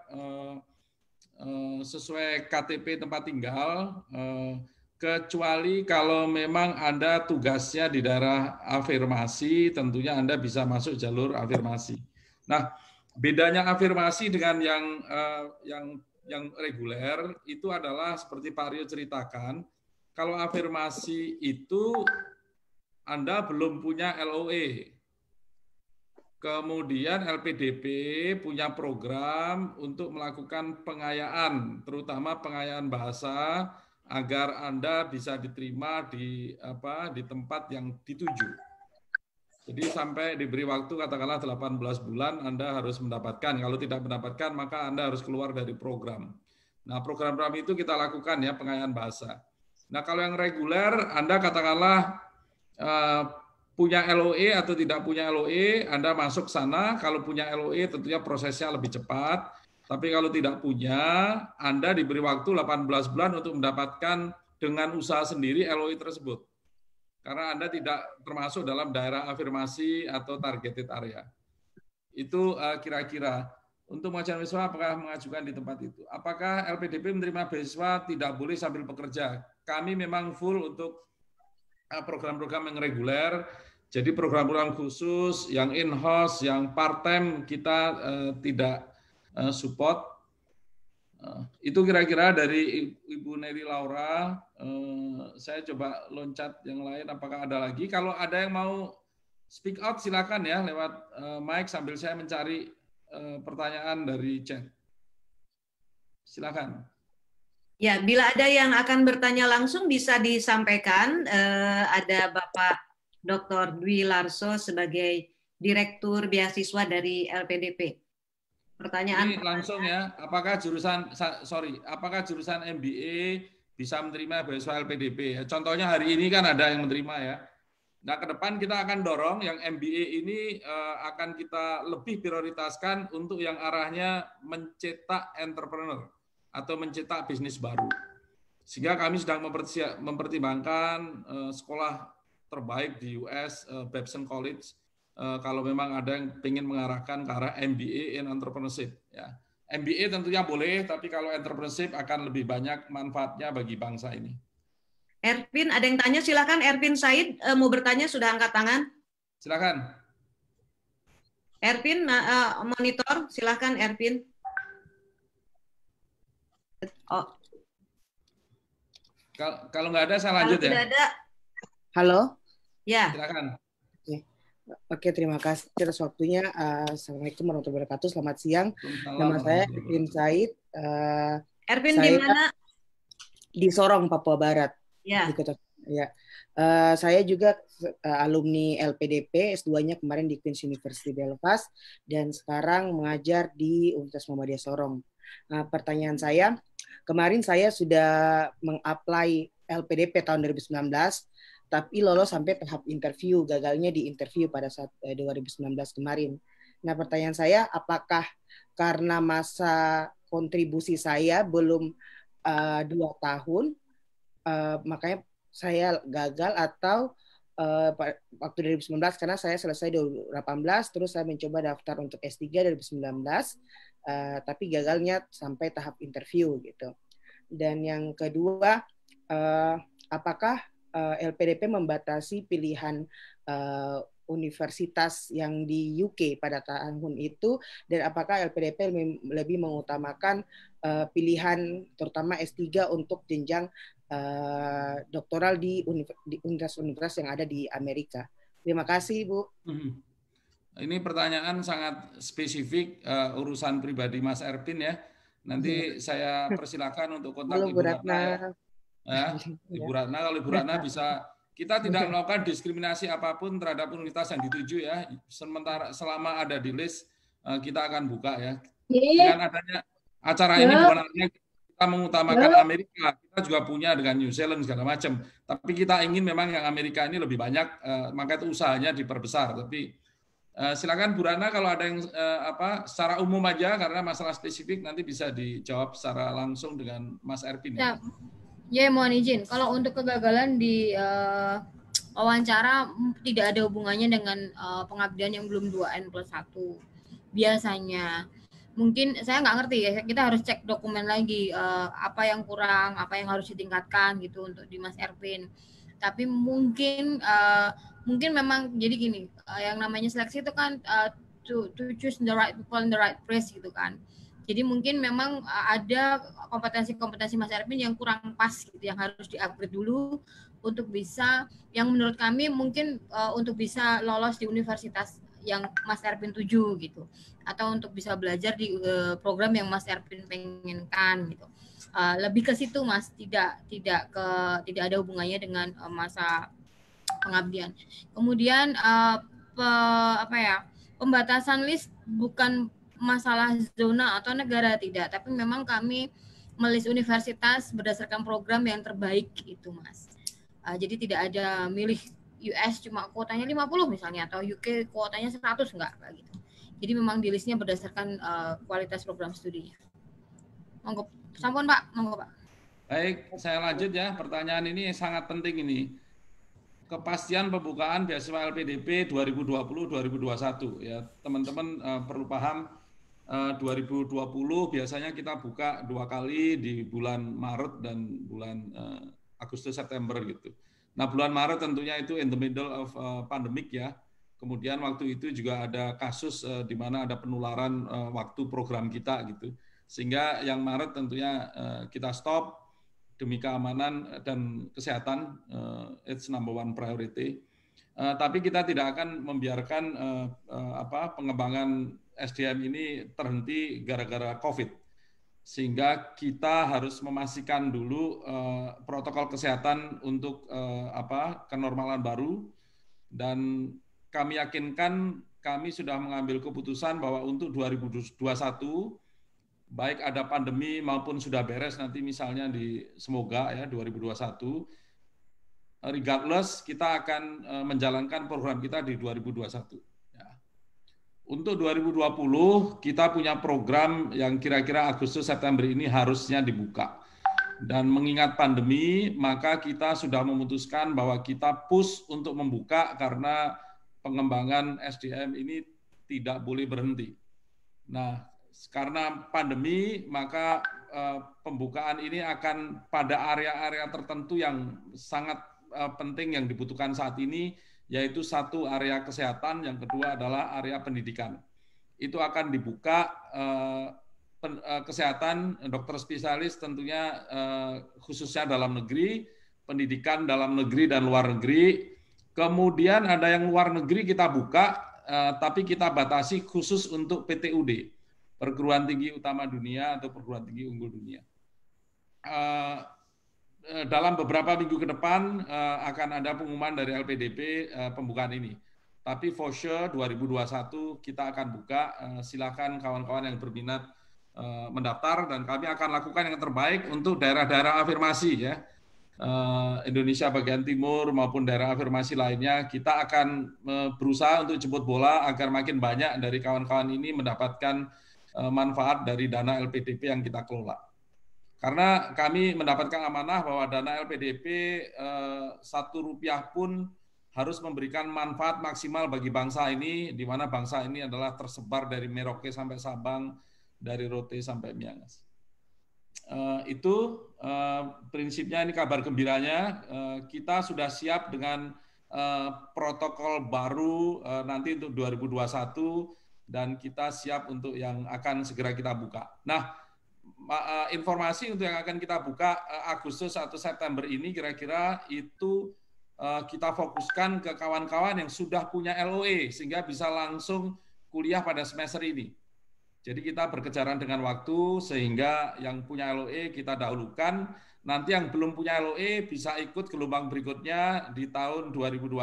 sesuai KTP tempat tinggal, kecuali kalau memang Anda tugasnya di daerah afirmasi, tentunya Anda bisa masuk jalur afirmasi. Nah, bedanya afirmasi dengan yang reguler itu adalah seperti Pak Rio ceritakan, kalau afirmasi itu Anda belum punya LOE. Kemudian LPDP punya program untuk melakukan pengayaan, terutama pengayaan bahasa agar Anda bisa diterima di tempat yang dituju. Jadi sampai diberi waktu katakanlah 18 bulan Anda harus mendapatkan. Kalau tidak mendapatkan maka Anda harus keluar dari program. Nah, program-program itu kita lakukan ya, pengayaan bahasa. Nah, kalau yang reguler Anda katakanlah punya LOE atau tidak punya LOE, Anda masuk sana. Kalau punya LOE tentunya prosesnya lebih cepat. Tapi kalau tidak punya, Anda diberi waktu 18 bulan untuk mendapatkan dengan usaha sendiri LOI tersebut. Karena Anda tidak termasuk dalam daerah afirmasi atau targeted area. Itu kira-kira. Untuk mahasiswa apakah mengajukan di tempat itu? Apakah LPDP menerima beasiswa tidak boleh sambil bekerja? Kami memang full untuk program-program yang reguler. Jadi program-program khusus, yang in-house, yang part-time kita tidak support. Itu kira-kira dari Ibu Neri Laura. Saya coba loncat yang lain. Apakah ada lagi? Kalau ada yang mau speak out silakan ya lewat mic sambil saya mencari pertanyaan dari chat. Silakan. Ya, bila ada yang akan bertanya langsung bisa disampaikan. Ada Bapak Dr. Dwi Larso sebagai Direktur Beasiswa dari LPDP. Pertanyaan ini langsung ya, apakah jurusan MBA bisa menerima beasiswa LPDP? Contohnya hari ini kan ada yang menerima ya. Nah, ke depan kita akan dorong yang MBA ini akan kita lebih prioritaskan untuk yang arahnya mencetak entrepreneur atau mencetak bisnis baru. Sehingga kami sedang mempertimbangkan sekolah terbaik di US, Babson College, kalau memang ada yang ingin mengarahkan ke arah MBA in entrepreneurship. Ya. MBA tentunya boleh, tapi kalau entrepreneurship akan lebih banyak manfaatnya bagi bangsa ini. Ervin, ada yang tanya, silakan Ervin Said mau bertanya, sudah angkat tangan. Silakan. Ervin, monitor, silakan Ervin. Oh. Kalau nggak ada, saya lanjut ya. Tidak ada. Halo. Ya. Silakan. Oke, terima kasih atas waktunya. Assalamualaikum warahmatullahi wabarakatuh. Selamat siang. Nama saya Ervin Said. Ervin di mana? Di Sorong, Papua Barat. Ya. Ya. Saya juga alumni LPDP, S2-nya kemarin di Queen's University Belfast, dan sekarang mengajar di Universitas Muhammadiyah Sorong. Pertanyaan saya, kemarin saya sudah meng-apply LPDP tahun 2019, tapi lolos sampai tahap interview, gagalnya di interview pada saat 2019 kemarin. Nah, pertanyaan saya, apakah karena masa kontribusi saya belum 2 tahun, makanya saya gagal, atau waktu 2019 karena saya selesai 2018, terus saya mencoba daftar untuk S3 2019, tapi gagalnya sampai tahap interview gitu. Dan yang kedua, apakah LPDP membatasi pilihan universitas yang di UK pada tahun itu, dan apakah LPDP lebih mengutamakan pilihan terutama S3 untuk jenjang doktoral di universitas-universitas yang ada di Amerika? Terima kasih, Bu. Ini pertanyaan sangat spesifik, urusan pribadi Mas Ervin ya. Nanti saya persilakan untuk kontak Ibu Ratna ya. Ibu Ratna, kalau Ibu Ratna bisa, kita tidak melakukan diskriminasi apapun terhadap universitas yang dituju ya. Sementara selama ada di list, kita akan buka ya. Dengan adanya acara ini bukan artinya kita mengutamakan Amerika, kita juga punya dengan New Zealand segala macam. Tapi kita ingin memang yang Amerika ini lebih banyak, maka itu usahanya diperbesar. Tapi silakan Bu Ratna kalau ada yang secara umum aja, karena masalah spesifik nanti bisa dijawab secara langsung dengan Mas Ervin. Ya, mohon izin. Kalau untuk kegagalan di wawancara tidak ada hubungannya dengan pengabdian yang belum 2N+1. Biasanya. Mungkin saya nggak ngerti ya, kita harus cek dokumen lagi apa yang kurang, apa yang harus ditingkatkan gitu untuk di Mas Ervin. Tapi mungkin memang jadi gini, yang namanya seleksi itu kan to choose the right people in the right place gitu kan. Jadi mungkin memang ada kompetensi-kompetensi Mas Ervin yang kurang pas gitu, yang harus di-upgrade dulu untuk bisa, yang menurut kami mungkin untuk bisa lolos di universitas yang Mas Ervin tuju gitu, atau untuk bisa belajar di program yang Mas Ervin pengenkan gitu. Lebih ke situ Mas, tidak ada hubungannya dengan masa pengabdian. Kemudian pembatasan list bukan masalah zona atau negara, tidak, tapi memang kami melis universitas berdasarkan program yang terbaik itu Mas. Jadi tidak ada milih US cuma kuotanya 50 misalnya, atau UK kuotanya 100, enggak kayak gitu. Jadi memang di listnya berdasarkan kualitas program studinya. Monggo, sampun Pak, monggo Pak. Baik, saya lanjut ya. Pertanyaan ini sangat penting ini. Kepastian pembukaan beasiswa LPDP 2020-2021 ya. Teman-teman perlu paham 2020 biasanya kita buka 2 kali di bulan Maret dan bulan Agustus September gitu. Nah, bulan Maret tentunya itu in the middle of pandemic ya. Kemudian waktu itu juga ada kasus di mana ada penularan waktu program kita gitu. Sehingga yang Maret tentunya kita stop demi keamanan dan kesehatan, it's number one priority. Tapi kita tidak akan membiarkan pengembangan SDM ini terhenti gara-gara COVID. Sehingga kita harus memastikan dulu protokol kesehatan untuk kenormalan baru, dan kami yakinkan kami sudah mengambil keputusan bahwa untuk 2021 baik ada pandemi maupun sudah beres nanti misalnya semoga ya 2021, regardless kita akan menjalankan program kita di 2021. Ya. Untuk 2020 kita punya program yang kira-kira Agustus September ini harusnya dibuka. Dan mengingat pandemi, maka kita sudah memutuskan bahwa kita push untuk membuka karena pengembangan SDM ini tidak boleh berhenti. Nah, karena pandemi, maka pembukaan ini akan pada area-area tertentu yang sangat penting yang dibutuhkan saat ini, yaitu satu area kesehatan, yang kedua adalah area pendidikan. Itu akan dibuka kesehatan, dokter spesialis tentunya khususnya dalam negeri, pendidikan dalam negeri dan luar negeri. Kemudian ada yang luar negeri kita buka, tapi kita batasi khusus untuk PTUD, perguruan tinggi utama dunia atau perguruan tinggi unggul dunia. Dalam beberapa minggu ke depan akan ada pengumuman dari LPDP pembukaan ini. Tapi for sure 2021 kita akan buka. Silakan kawan-kawan yang berminat mendaftar, dan kami akan lakukan yang terbaik untuk daerah-daerah afirmasi ya. Indonesia bagian timur maupun daerah afirmasi lainnya, kita akan berusaha untuk jemput bola agar makin banyak dari kawan-kawan ini mendapatkan manfaat dari dana LPDP yang kita kelola. Karena kami mendapatkan amanah bahwa dana LPDP 1 rupiah pun harus memberikan manfaat maksimal bagi bangsa ini, di mana bangsa ini adalah tersebar dari Merauke sampai Sabang, dari Rote sampai Miangas. Itu prinsipnya. Ini kabar gembiranya, kita sudah siap dengan protokol baru nanti untuk 2021, dan kita siap untuk yang akan segera kita buka. Nah, informasi untuk yang akan kita buka Agustus atau September ini kira-kira itu kita fokuskan ke kawan-kawan yang sudah punya LOE sehingga bisa langsung kuliah pada semester ini. Jadi kita berkejaran dengan waktu sehingga yang punya LOE kita dahulukan, nanti yang belum punya LOE bisa ikut gelombang berikutnya di tahun 2021.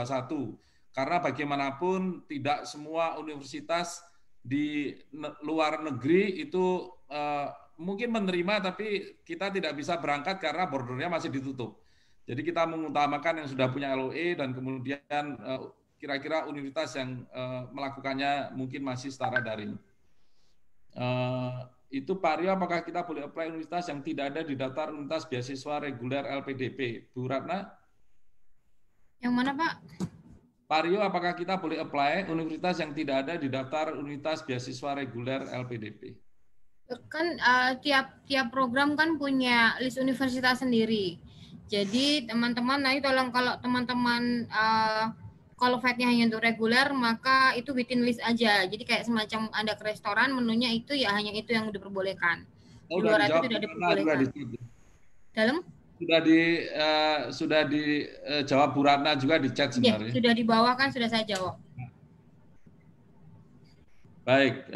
Karena bagaimanapun tidak semua universitas di luar negeri itu mungkin menerima, tapi kita tidak bisa berangkat karena bordernya masih ditutup. Jadi kita mengutamakan yang sudah punya LOE, dan kemudian kira-kira universitas yang melakukannya mungkin masih secara daring. Itu Pak Rio, apakah kita boleh apply universitas yang tidak ada di daftar universitas beasiswa reguler LPDP? Bu Ratna? Yang mana Pak? Pak Rio, apakah kita boleh apply universitas yang tidak ada di daftar universitas beasiswa reguler LPDP? Kan tiap program kan punya list universitas sendiri. Jadi teman-teman, nanti tolong kalau teman-teman qualified-nya hanya untuk reguler, maka itu within list aja. Jadi kayak semacam Anda ke restoran, menunya itu ya hanya itu yang diperbolehkan. Di luar itu tidak diperbolehkan. Dalam? Sudah dijawab Bu Ratna juga di chat sebenarnya. Ya, sudah di bawah kan sudah saya jawab. Baik,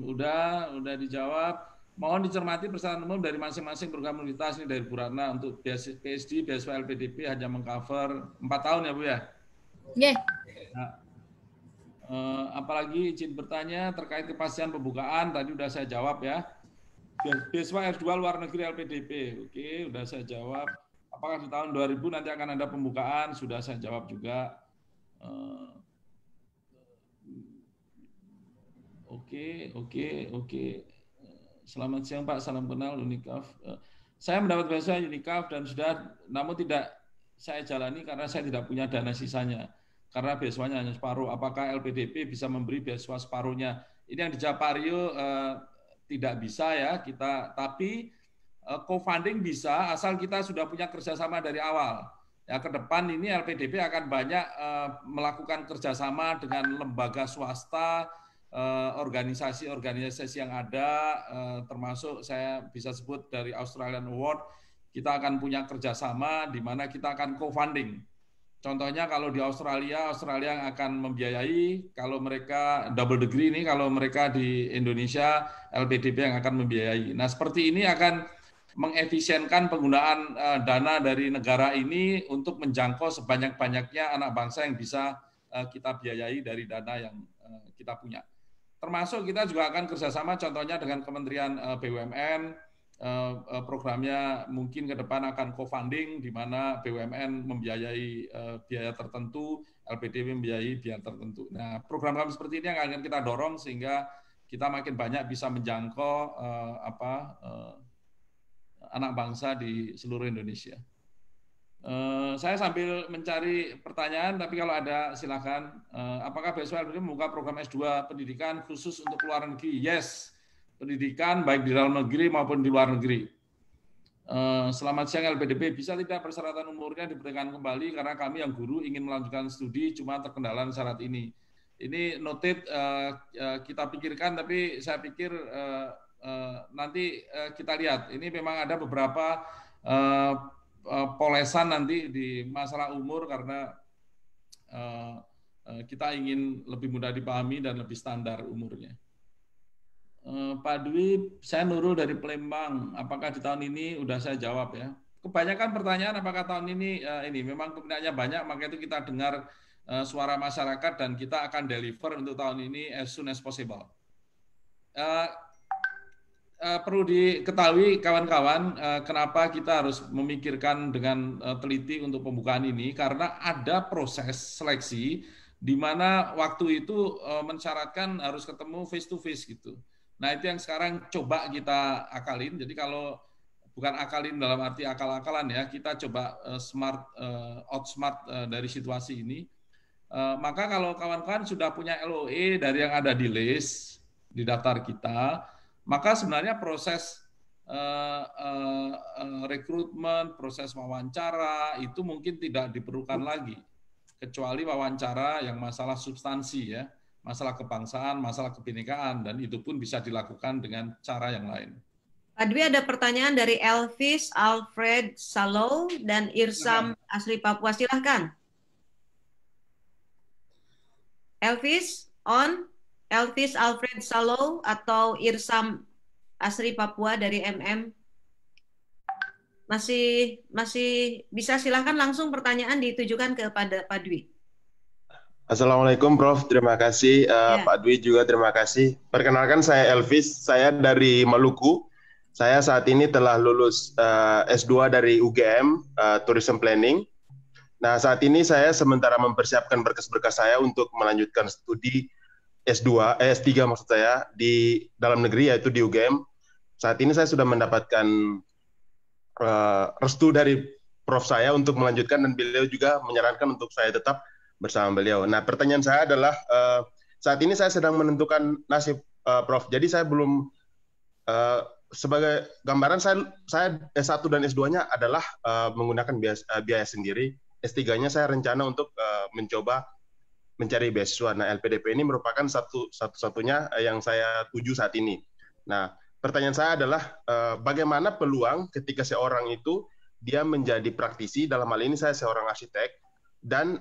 udah dijawab. Mohon dicermati persyaratan umum dari masing-masing program universitas ini dari Bu Ratna. Untuk PhD, beasiswa LPDP hanya mengcover 4 tahun ya Bu ya? Yeah. Nah, apalagi izin bertanya terkait kepastian pembukaan, tadi udah saya jawab ya. Beasiswa S2 luar negeri LPDP, oke, udah saya jawab. Apakah di tahun 2000 nanti akan ada pembukaan? Sudah saya jawab juga. Oke. Selamat siang Pak, salam kenal Unicaf. Saya mendapat beasiswa Unicaf dan sudah, namun tidak saya jalani karena saya tidak punya dana sisanya. Karena beasiswanya hanya separuh. Apakah LPDP bisa memberi beasiswa separuhnya? Ini yang dijawab Pak Rio, tidak bisa ya kita, tapi co-funding bisa asal kita sudah punya kerjasama dari awal. Ya, ke depan ini LPDP akan banyak melakukan kerjasama dengan lembaga swasta, organisasi-organisasi yang ada, termasuk saya bisa sebut dari Australian Award, kita akan punya kerjasama di mana kita akan co-funding. Contohnya kalau di Australia yang akan membiayai, kalau mereka double degree ini, kalau mereka di Indonesia, LPDP yang akan membiayai. Nah, seperti ini akan mengefisienkan penggunaan dana dari negara ini untuk menjangkau sebanyak-banyaknya anak bangsa yang bisa kita biayai dari dana yang kita punya. Termasuk kita juga akan kerjasama contohnya dengan Kementerian BUMN, programnya mungkin ke depan akan co-funding di mana BUMN membiayai biaya tertentu, LPDP membiayai biaya tertentu. Nah, program-program seperti ini yang akan kita dorong sehingga kita makin banyak bisa menjangkau anak bangsa di seluruh Indonesia. Saya sambil mencari pertanyaan, tapi kalau ada silakan. Apakah beasiswa LPDP membuka program S2 pendidikan khusus untuk luar negeri? Yes, pendidikan baik di dalam negeri maupun di luar negeri. Selamat siang LPDP, bisa tidak persyaratan umurnya diberikan kembali karena kami yang guru ingin melanjutkan studi cuma terkendala syarat ini. Ini noted, kita pikirkan, tapi saya pikir nanti kita lihat. Ini memang ada beberapa polesan nanti di masalah umur karena kita ingin lebih mudah dipahami dan lebih standar umurnya. Pak Dwi, saya Nurul dari Palembang. Apakah di tahun ini udah saya jawab ya? Kebanyakan pertanyaan apakah tahun ini memang peminatnya banyak, maka itu kita dengar suara masyarakat dan kita akan deliver untuk tahun ini as soon as possible. Perlu diketahui kawan-kawan, kenapa kita harus memikirkan dengan teliti untuk pembukaan ini, karena ada proses seleksi di mana waktu itu mensyaratkan harus ketemu face to face gitu. Nah, itu yang sekarang coba kita akalin. Jadi kalau bukan akalin dalam arti akal-akalan ya, kita coba outsmart dari situasi ini. Maka kalau kawan-kawan sudah punya LOE dari yang ada di list di daftar kita, maka sebenarnya proses rekrutmen, proses wawancara itu mungkin tidak diperlukan lagi, kecuali wawancara yang masalah substansi ya, masalah kebangsaan, masalah kebinekaan, dan itu pun bisa dilakukan dengan cara yang lain. Pak Dwi, ada pertanyaan dari Elvis Alfred Salo dan Irsam Asri Papua, silahkan. Elvis on. Elvis Alfred Salo atau Irsam Asri Papua dari MM. Masih bisa, silahkan langsung pertanyaan ditujukan kepada Pak Dwi. Assalamualaikum Prof, terima kasih. Pak Dwi juga terima kasih. Perkenalkan saya Elvis, saya dari Maluku. Saya saat ini telah lulus S2 dari UGM, Tourism Planning. Nah, saat ini saya sementara mempersiapkan berkas-berkas saya untuk melanjutkan studi S3 maksud saya di dalam negeri, yaitu di UGM. Saat ini saya sudah mendapatkan restu dari Prof saya untuk melanjutkan, dan beliau juga menyarankan untuk saya tetap bersama beliau. Nah, pertanyaan saya adalah saat ini saya sedang menentukan nasib Prof. Jadi saya belum sebagai gambaran saya S1 dan S2-nya adalah menggunakan biaya sendiri. S3-nya saya rencana untuk mencoba mencari beasiswa. Nah, LPDP ini merupakan satu-satunya yang saya tuju saat ini. Nah, pertanyaan saya adalah bagaimana peluang ketika seorang itu dia menjadi praktisi, dalam hal ini saya seorang arsitek, dan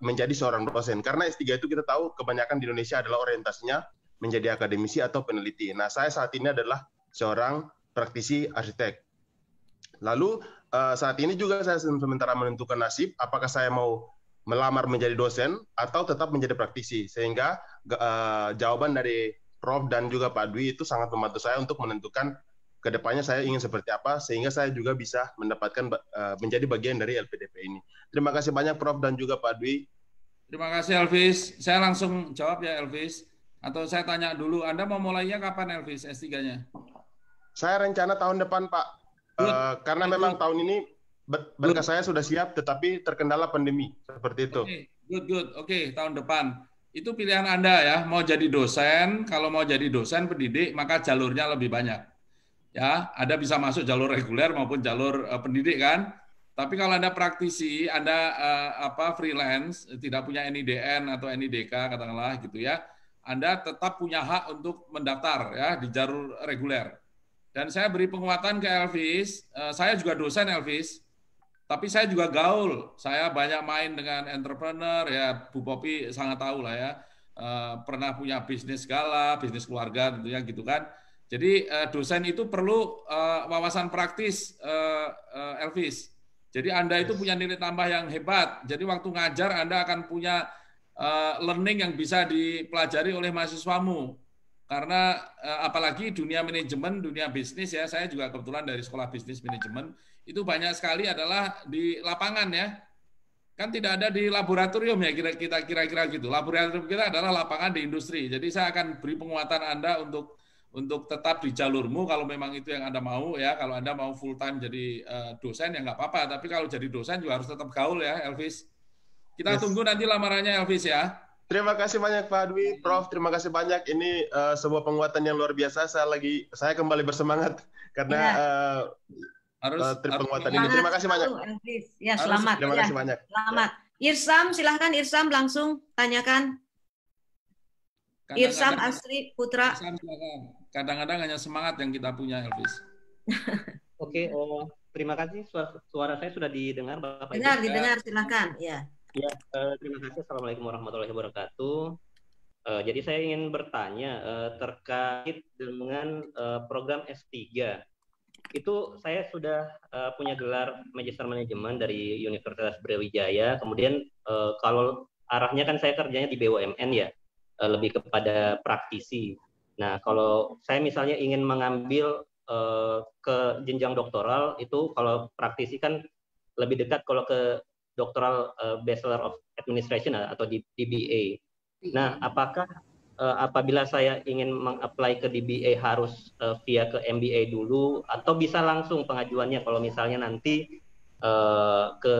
menjadi seorang dosen. Karena S3 itu kita tahu kebanyakan di Indonesia adalah orientasinya menjadi akademisi atau peneliti. Nah, saya saat ini adalah seorang praktisi arsitek. Lalu saat ini juga saya sementara menentukan nasib, apakah saya mau melamar menjadi dosen atau tetap menjadi praktisi. Sehingga jawaban dari Prof dan juga Pak Dwi itu sangat membantu saya untuk menentukan ke depannya saya ingin seperti apa, sehingga saya juga bisa mendapatkan menjadi bagian dari LPDP ini. Terima kasih banyak Prof dan juga Pak Dwi. Terima kasih Elvis. Saya langsung jawab ya Elvis. Atau saya tanya dulu, Anda mau mulainya kapan Elvis S3-nya? Saya rencana tahun depan, Pak. Karena memang tahun ini berkas saya sudah siap, tetapi terkendala pandemi. Seperti itu. Good. Oke, tahun depan. Itu pilihan Anda ya, mau jadi dosen, kalau mau jadi dosen pendidik, maka jalurnya lebih banyak. Ya, Anda bisa masuk jalur reguler maupun jalur pendidik kan. Tapi kalau Anda praktisi, Anda freelance, tidak punya NIDN atau NIDK katakanlah gitu ya, Anda tetap punya hak untuk mendaftar ya di jalur reguler. Dan saya beri penguatan ke Elvis, saya juga dosen Elvis, tapi saya juga gaul. Saya banyak main dengan entrepreneur ya, Bu Popi sangat tahu lah ya. Pernah punya bisnis segala, bisnis keluarga tentunya gitu kan. Jadi dosen itu perlu wawasan praktis Elvis. Jadi Anda itu punya nilai tambah yang hebat. Jadi waktu ngajar Anda akan punya learning yang bisa dipelajari oleh mahasiswamu. Karena apalagi dunia manajemen, dunia bisnis ya, saya juga kebetulan dari sekolah bisnis manajemen, itu banyak sekali adalah di lapangan ya. Kan tidak ada di laboratorium ya kira-kira gitu. Laboratorium kita adalah lapangan di industri. Jadi saya akan beri penguatan Anda untuk tetap di jalurmu kalau memang itu yang Anda mau ya. Kalau Anda mau full time jadi dosen ya nggak apa-apa, tapi kalau jadi dosen juga harus tetap gaul ya Elvis. Kita tunggu nanti lamarannya Elvis ya. Terima kasih banyak Pak Dwi, Prof. Terima kasih banyak. Ini sebuah penguatan yang luar biasa. Saya kembali bersemangat karena penguatan ini. Terima kasih banyak. Elvis. Ya, selamat. Terima kasih banyak. Selamat. Irsam, silahkan Irsam langsung tanyakan. Irsam Asri Putra. Kadang-kadang hanya semangat yang kita punya, Elvis. Oke, terima kasih. Suara saya sudah didengar, Bapak Ibu. Didengar, silakan. Ya. Ya, terima kasih. Assalamualaikum warahmatullahi wabarakatuh. Jadi saya ingin bertanya terkait dengan program S3. Itu saya sudah punya gelar Magister Manajemen dari Universitas Brawijaya. Kemudian kalau arahnya kan saya kerjanya di BUMN ya, lebih kepada praktisi. Nah, kalau saya misalnya ingin mengambil ke jenjang doktoral, itu kalau praktisi kan lebih dekat kalau ke Doctoral Bachelor of Administration atau DBA. Nah, apakah apabila saya ingin meng-apply ke DBA harus via ke MBA dulu atau bisa langsung pengajuannya kalau misalnya nanti ke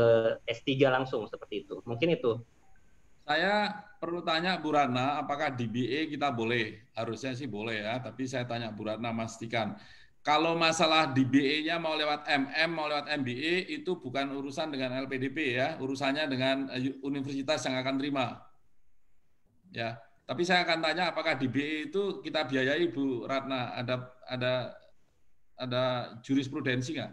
S3 langsung seperti itu? Mungkin itu. Saya perlu tanya Bu Ratna, apakah DBA kita boleh? Harusnya sih boleh ya, tapi saya tanya Bu Ratna pastikan. Kalau masalah DBA-nya mau lewat MM, mau lewat MBA, itu bukan urusan dengan LPDP ya, urusannya dengan universitas yang akan terima. Ya, tapi saya akan tanya apakah DBA itu kita biayai Bu Ratna, ada jurisprudensi nggak?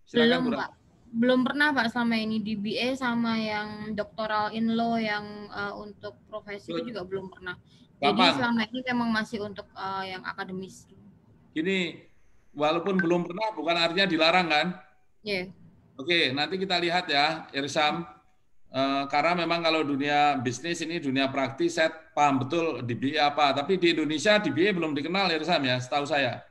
Silakan Bu Ratna. Belum pernah Pak selama ini DBA sama yang doktoral in law yang untuk profesi itu juga belum pernah. Jadi selama ini memang masih untuk yang akademis. Gini, walaupun belum pernah bukan artinya dilarang kan? Iya. Oke, nanti kita lihat ya Irsam. Karena memang kalau dunia bisnis ini dunia praktis saya paham betul DBA apa. Tapi di Indonesia DBA belum dikenal Irsam ya, setahu saya.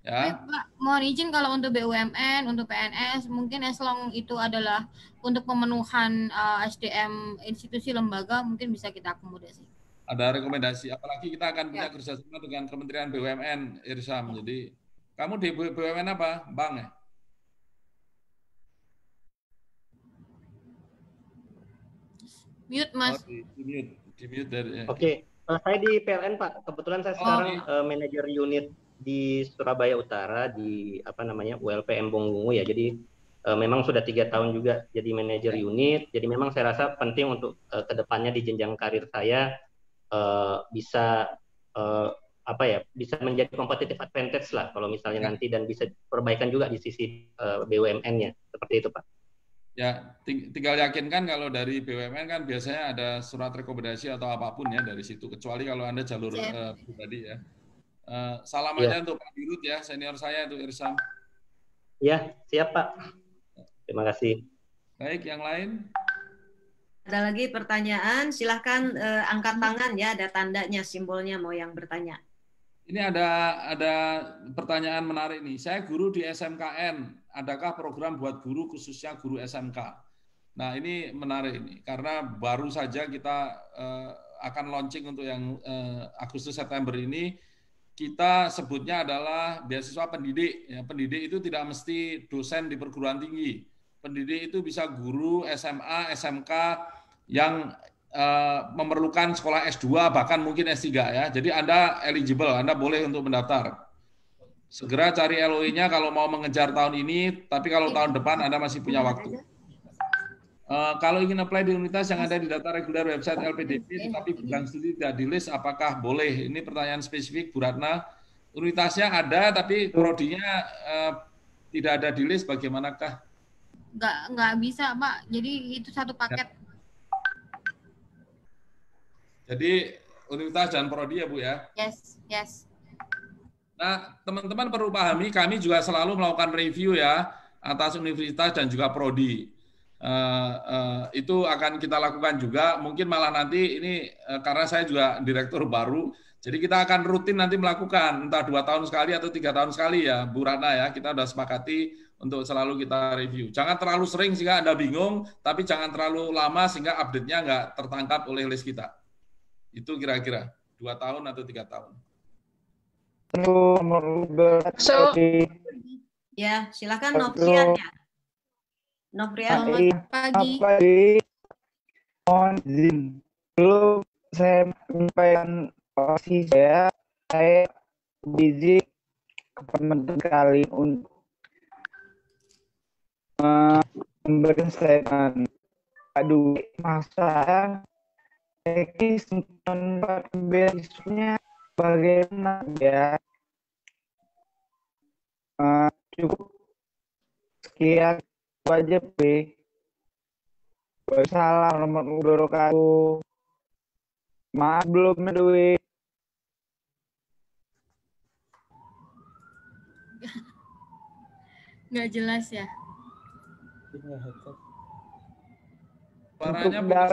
Ya. Pak, mohon izin kalau untuk BUMN, untuk PNS, mungkin as long itu adalah untuk pemenuhan SDM institusi lembaga, mungkin bisa kita akomodasi. Ada rekomendasi, apalagi kita akan punya kerjasama dengan Kementerian BUMN, Irsam. Jadi, kamu di BUMN apa? Bank ya? Mute, Mas. Di mute dari. Oke, saya di PLN, Pak. Kebetulan saya sekarang manajer unit di Surabaya Utara di ULPM Bonggungu ya. Jadi memang sudah 3 tahun juga jadi manajer unit. Jadi memang saya rasa penting untuk kedepannya di jenjang karir saya bisa bisa menjadi competitive advantage lah kalau misalnya nanti, dan bisa perbaikan juga di sisi BUMN-nya. Seperti itu, Pak. Ya, tinggal yakinkan kalau dari BUMN kan biasanya ada surat rekomendasi atau apapun ya dari situ, kecuali kalau Anda jalur pribadi ya. Salam aja untuk Pak Dirut ya, senior saya itu Irsam. Ya, siap Pak. Terima kasih. Baik, yang lain? Ada lagi pertanyaan? Silahkan angkat tangan ya, ada tandanya, simbolnya mau yang bertanya. Ini ada pertanyaan menarik nih. Saya guru di SMKN, adakah program buat guru khususnya guru SMK? Nah ini menarik ini, karena baru saja kita akan launching untuk yang Agustus September ini, kita sebutnya adalah beasiswa pendidik. Ya, pendidik itu tidak mesti dosen di perguruan tinggi. Pendidik itu bisa guru SMA, SMK yang memerlukan sekolah S2 bahkan mungkin S3 ya. Jadi Anda eligible, Anda boleh untuk mendaftar. Segera cari LOE-nya kalau mau mengejar tahun ini, tapi kalau tahun depan Anda masih punya waktu. Kalau ingin apply di universitas yang ada di data reguler website LPDP, tetapi bidang studi tidak di list, apakah boleh? Ini pertanyaan spesifik, Bu Ratna. Universitasnya ada, tapi prodinya tidak ada di list, bagaimanakah? Nggak bisa, Pak. Jadi itu satu paket. Jadi universitas dan prodi ya, Bu ya? Yes, yes. Nah, teman-teman perlu pahami, kami juga selalu melakukan review ya atas universitas dan juga prodi. Itu akan kita lakukan juga. Mungkin malah nanti ini karena saya juga direktur baru, jadi kita akan rutin nanti melakukan entah 2 tahun sekali atau 3 tahun sekali ya, Bu Ratna ya. Kita sudah sepakati untuk selalu kita review. Jangan terlalu sering sehingga Anda bingung, tapi jangan terlalu lama sehingga update-nya nggak tertangkap oleh list kita. Itu kira-kira 2 tahun atau 3 tahun. Ya, silakan Novrian ya. Novrian, pagi. Mohon izin. Dulu saya menyampaikan posisi saya izin kepada kali untuk memberikan statement. Aduh, masa tempat beasiswanya bagaimana ya? Cukup sekian aja P. Wassalamualaikum warahmatullahi wabarakatuh. Maaf belum duit. Nggak jelas ya.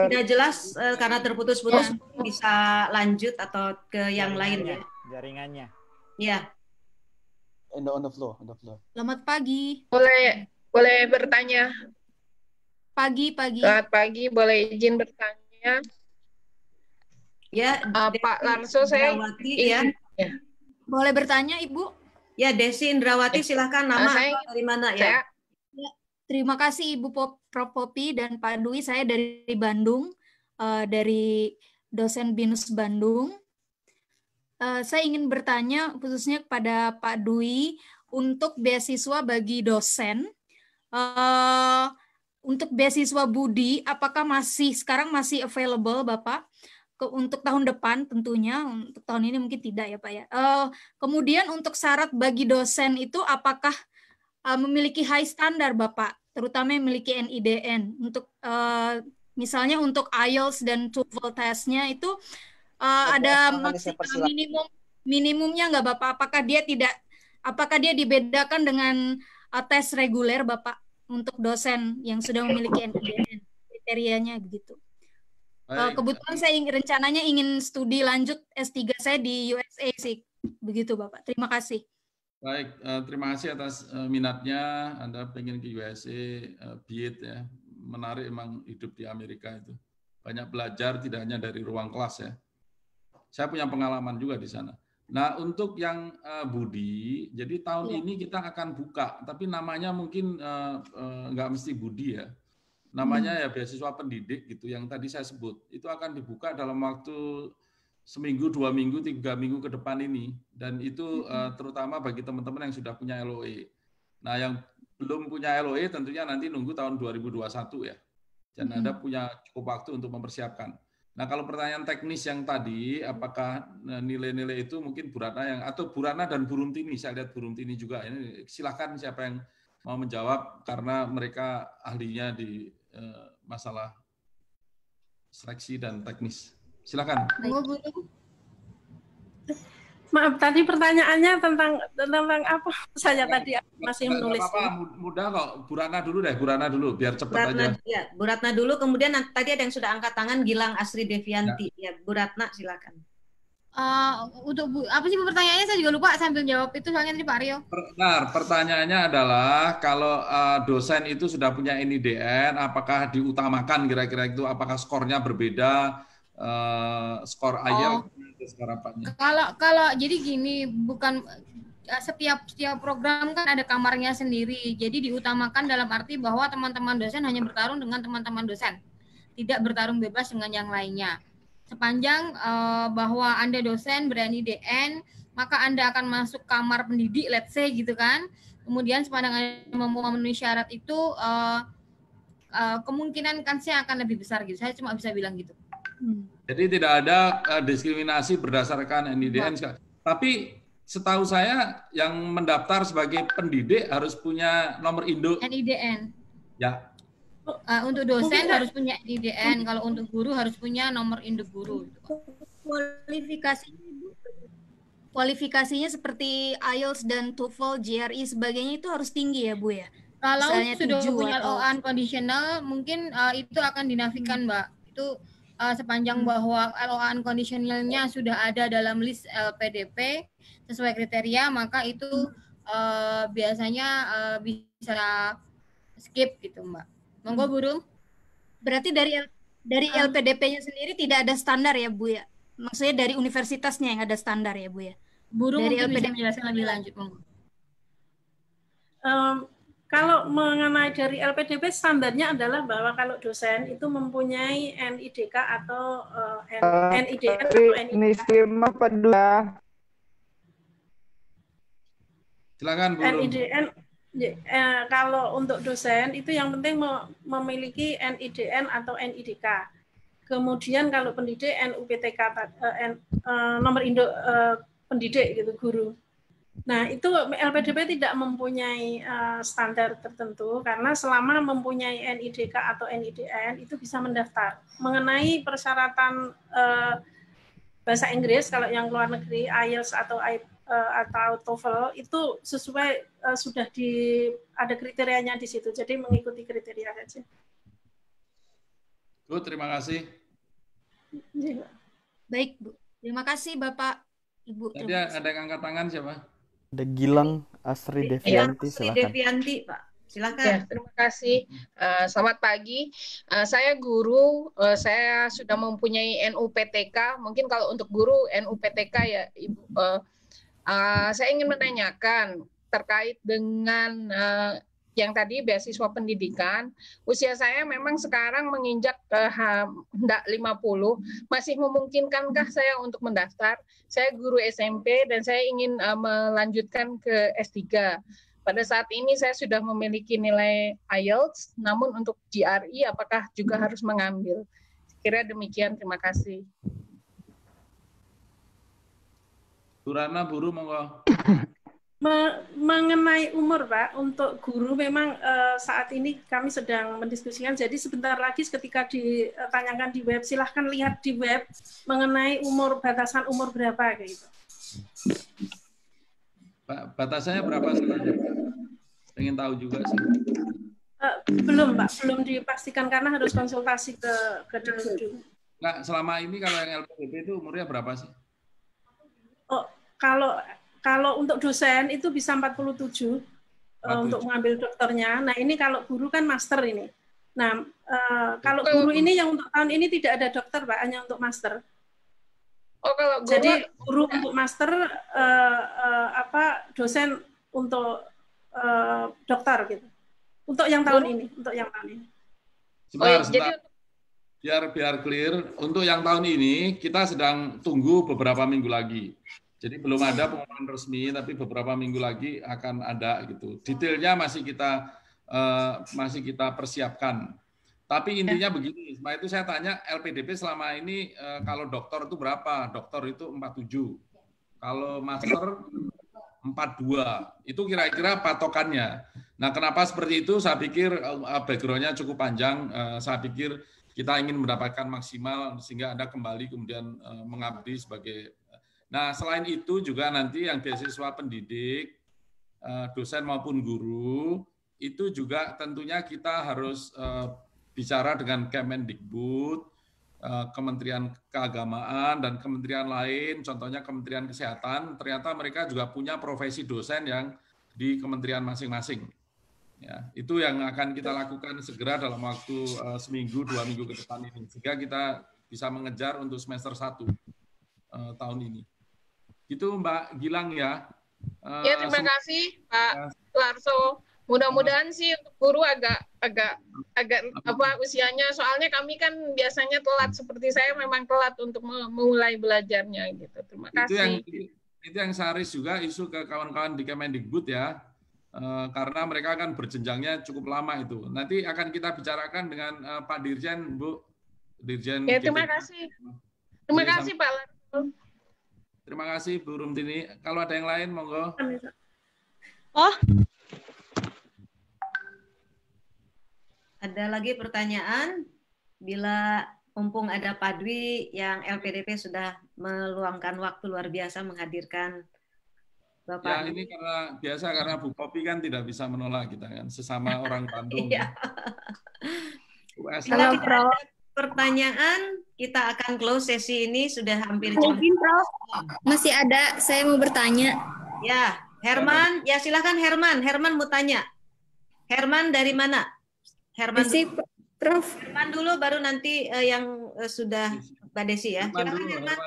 Tidak jelas karena terputus-putus, bisa lanjut atau ke yang lain ya. Jaringannya. Ya. On the floor. Selamat pagi. Boleh bertanya? Pagi. Selamat pagi, boleh izin bertanya? Ya, Pak Larso, saya izin. Ya. Boleh bertanya, Ibu? Ya, Desi Indrawati, silahkan nama dari mana ya? Terima kasih Ibu Prof. Popi dan Pak Dwi. Saya dari Bandung, dari dosen BINUS Bandung. Saya ingin bertanya khususnya kepada Pak Dwi untuk beasiswa bagi dosen. Untuk beasiswa Budi, apakah sekarang masih available, Bapak? Untuk tahun depan tentunya, untuk tahun ini mungkin tidak ya Pak ya. Kemudian untuk syarat bagi dosen itu apakah memiliki high standar Bapak, terutama yang memiliki NIDN. Untuk misalnya untuk IELTS dan TOEFL testnya itu ada minimumnya nggak Bapak? Apakah dia dibedakan dengan tes reguler Bapak untuk dosen yang sudah memiliki NIDN, kriterianya begitu? Kebetulan saya rencananya ingin studi lanjut S3 saya di USA sih, begitu Bapak. Terima kasih. Baik, terima kasih atas minatnya. Anda pengen ke USA, BIT ya, menarik emang hidup di Amerika itu. Banyak belajar, tidak hanya dari ruang kelas ya. Saya punya pengalaman juga di sana. Nah, untuk yang Budi, jadi tahun ini kita akan buka, tapi namanya mungkin nggak mesti Budi ya. Namanya ya beasiswa pendidik gitu, yang tadi saya sebut. Itu akan dibuka dalam waktu seminggu, 2 minggu, 3 minggu ke depan ini. Dan itu terutama bagi teman-teman yang sudah punya LOE. Nah, yang belum punya LOE tentunya nanti nunggu tahun 2021 ya. Dan Anda punya cukup waktu untuk mempersiapkan. Nah, kalau pertanyaan teknis yang tadi, apakah nilai-nilai itu mungkin Bu Ratna atau Bu Ratna dan Bu Rumtini, saya lihat Bu Rumtini juga. Ini silakan siapa yang mau menjawab karena mereka ahlinya di masalah seleksi dan teknis. Silakan. Maaf, tadi pertanyaannya tentang apa? Saya tadi masih menulis. Apa-apa, mudah kok. Bu Ratna dulu deh, Bu Ratna dulu, biar cepat aja. Ya, Bu Ratna dulu, kemudian tadi ada yang sudah angkat tangan, Gilang Asri Devianti. Ya, Bu Ratna, silakan. Untuk apa sih pertanyaannya, saya juga lupa sambil jawab itu soalnya tadi Pak Rio. Benar, pertanyaannya adalah kalau dosen itu sudah punya NIDN, apakah diutamakan kira-kira itu, apakah skornya berbeda skor IELTS harapannya. Kalau jadi gini, bukan setiap program kan ada kamarnya sendiri. Jadi diutamakan dalam arti bahwa teman-teman dosen hanya bertarung dengan teman-teman dosen, tidak bertarung bebas dengan yang lainnya. Sepanjang bahwa Anda dosen ber-NIDN, maka Anda akan masuk kamar pendidik, let's say gitu kan. Kemudian sepanjang Anda memenuhi syarat itu, kemungkinan kansnya akan lebih besar gitu. Saya cuma bisa bilang gitu. Jadi tidak ada diskriminasi berdasarkan NIDN. Tapi setahu saya yang mendaftar sebagai pendidik harus punya nomor induk NIDN. Ya. Untuk dosen harus punya NIDN, kalau untuk guru harus punya nomor induk guru. Kualifikasinya seperti IELTS dan TOEFL, GRE sebagainya itu harus tinggi ya Bu ya? Kalau misalnya sudah 7 punya atau... LOA unconditional, mungkin itu akan dinafikan Mbak. Itu sepanjang bahwa LOA unconditionalnya sudah ada dalam list LPDP sesuai kriteria, maka itu biasanya bisa skip gitu Mbak. Monggo Bu Rum. Berarti dari LPDP-nya sendiri tidak ada standar ya Bu ya? Maksudnya dari universitasnya yang ada standar ya Bu ya? Bu Rum dari mungkin LPDP bisa menjelaskan lebih lanjut Monggo. Kalau mengenai dari LPDP, standarnya adalah bahwa kalau dosen itu mempunyai NIDK atau NIDN atau NIDK. Silakan Bu Rum. NIDN, kalau untuk dosen itu yang penting memiliki NIDN atau NIDK. Kemudian kalau pendidik NUPTK, nomor induk pendidik gitu, guru. Nah, itu LPDP tidak mempunyai standar tertentu karena selama mempunyai NIDK atau NIDN itu bisa mendaftar. Mengenai persyaratan bahasa Inggris kalau yang luar negeri IELTS atau TOEFL itu sesuai sudah ada kriterianya di situ. Jadi mengikuti kriteria saja. Bu, terima kasih. Baik, Bu. Terima kasih Bapak, Ibu. Tadi ada yang angkat tangan siapa? Ada Gilang Asri Devianti, Asri silakan. Devianti, Pak. Silakan. Ya, terima kasih. Selamat pagi. Saya guru, saya sudah mempunyai NUPTK. Mungkin kalau untuk guru NUPTK ya, Ibu. Saya ingin menanyakan terkait dengan yang tadi beasiswa pendidikan. Usia saya memang sekarang menginjak hendak 50. Masih memungkinkankah saya untuk mendaftar? Saya guru SMP dan saya ingin melanjutkan ke S3. Pada saat ini saya sudah memiliki nilai IELTS, namun untuk GRE apakah juga harus mengambil? Kira demikian, terima kasih. Bu Rana, Buru, monggo. Mengenai umur, Pak, untuk guru memang saat ini kami sedang mendiskusikan. Jadi sebentar lagi ketika ditanyakan di web, silahkan lihat di web mengenai umur, batasan umur berapa kayak gitu. Pak, batasannya berapa sebenarnya? Pengen tahu juga sih. Belum, Pak, belum dipastikan karena harus konsultasi ke Dikbud. Nah, selama ini kalau yang LPDP itu umurnya berapa sih? Oh, kalau untuk dosen itu bisa 47 untuk mengambil dokternya. Nah, ini kalau guru kan master ini. Nah, kalau guru ini yang untuk tahun ini tidak ada dokter, Pak, hanya untuk master. Oh, kalau guru, jadi guru untuk master, dosen untuk dokter gitu. Untuk yang tahun ini, Sebentar. Biar clear, untuk yang tahun ini kita sedang tunggu beberapa minggu lagi. Jadi belum ada pengumuman resmi, tapi beberapa minggu lagi akan ada gitu. Detailnya masih kita persiapkan. Tapi intinya begini, setelah itu saya tanya LPDP selama ini kalau dokter itu berapa? Dokter itu 47. Kalau master 42. Itu kira-kira patokannya. Nah, kenapa seperti itu? Saya pikir background-nya cukup panjang. Saya pikir kita ingin mendapatkan maksimal sehingga Anda kembali kemudian mengabdi sebagai. Nah, selain itu juga nanti yang beasiswa pendidik, dosen maupun guru, itu juga tentunya kita harus bicara dengan Kemendikbud, Kementerian Keagamaan, dan kementerian lain, contohnya Kementerian Kesehatan, ternyata mereka juga punya profesi dosen yang di kementerian masing-masing. Ya, itu yang akan kita lakukan segera dalam waktu seminggu, 2 minggu ke depan ini. Sehingga kita bisa mengejar untuk semester 1 tahun ini. Gitu Mbak Gilang ya. Ya, terima kasih Pak Larso. Mudah-mudahan sih untuk guru agak usianya, soalnya kami kan biasanya telat, seperti saya memang telat untuk memulai belajarnya gitu. Terima kasih. Itu yang saya raise juga isu ke kawan-kawan di Kemendikbud ya. Karena mereka kan berjenjangnya cukup lama itu. Nanti akan kita bicarakan dengan Pak Dirjen, Bu. Dirjen. Ya, terima kasih. Terima kasih Pak Larso. Terima kasih Bu Rumtini. Kalau ada yang lain, monggo. Ada lagi pertanyaan? Bila mumpung ada Pak Dwi yang LPDP sudah meluangkan waktu luar biasa menghadirkan Bapak. Ya, ini karena Bu Popi kan tidak bisa menolak kita kan, sesama orang Bandung. Iya. Halo, Prof. Pertanyaan, kita akan close sesi ini, sudah hampir jam. Mungkin Prof, masih ada, saya mau bertanya. Ya, Herman, ya silakan Herman. Herman mau tanya. Herman dari mana? Herman dulu. Prof. Herman dulu, baru nanti yang sudah Mbak Desi ya. Silakan Herman.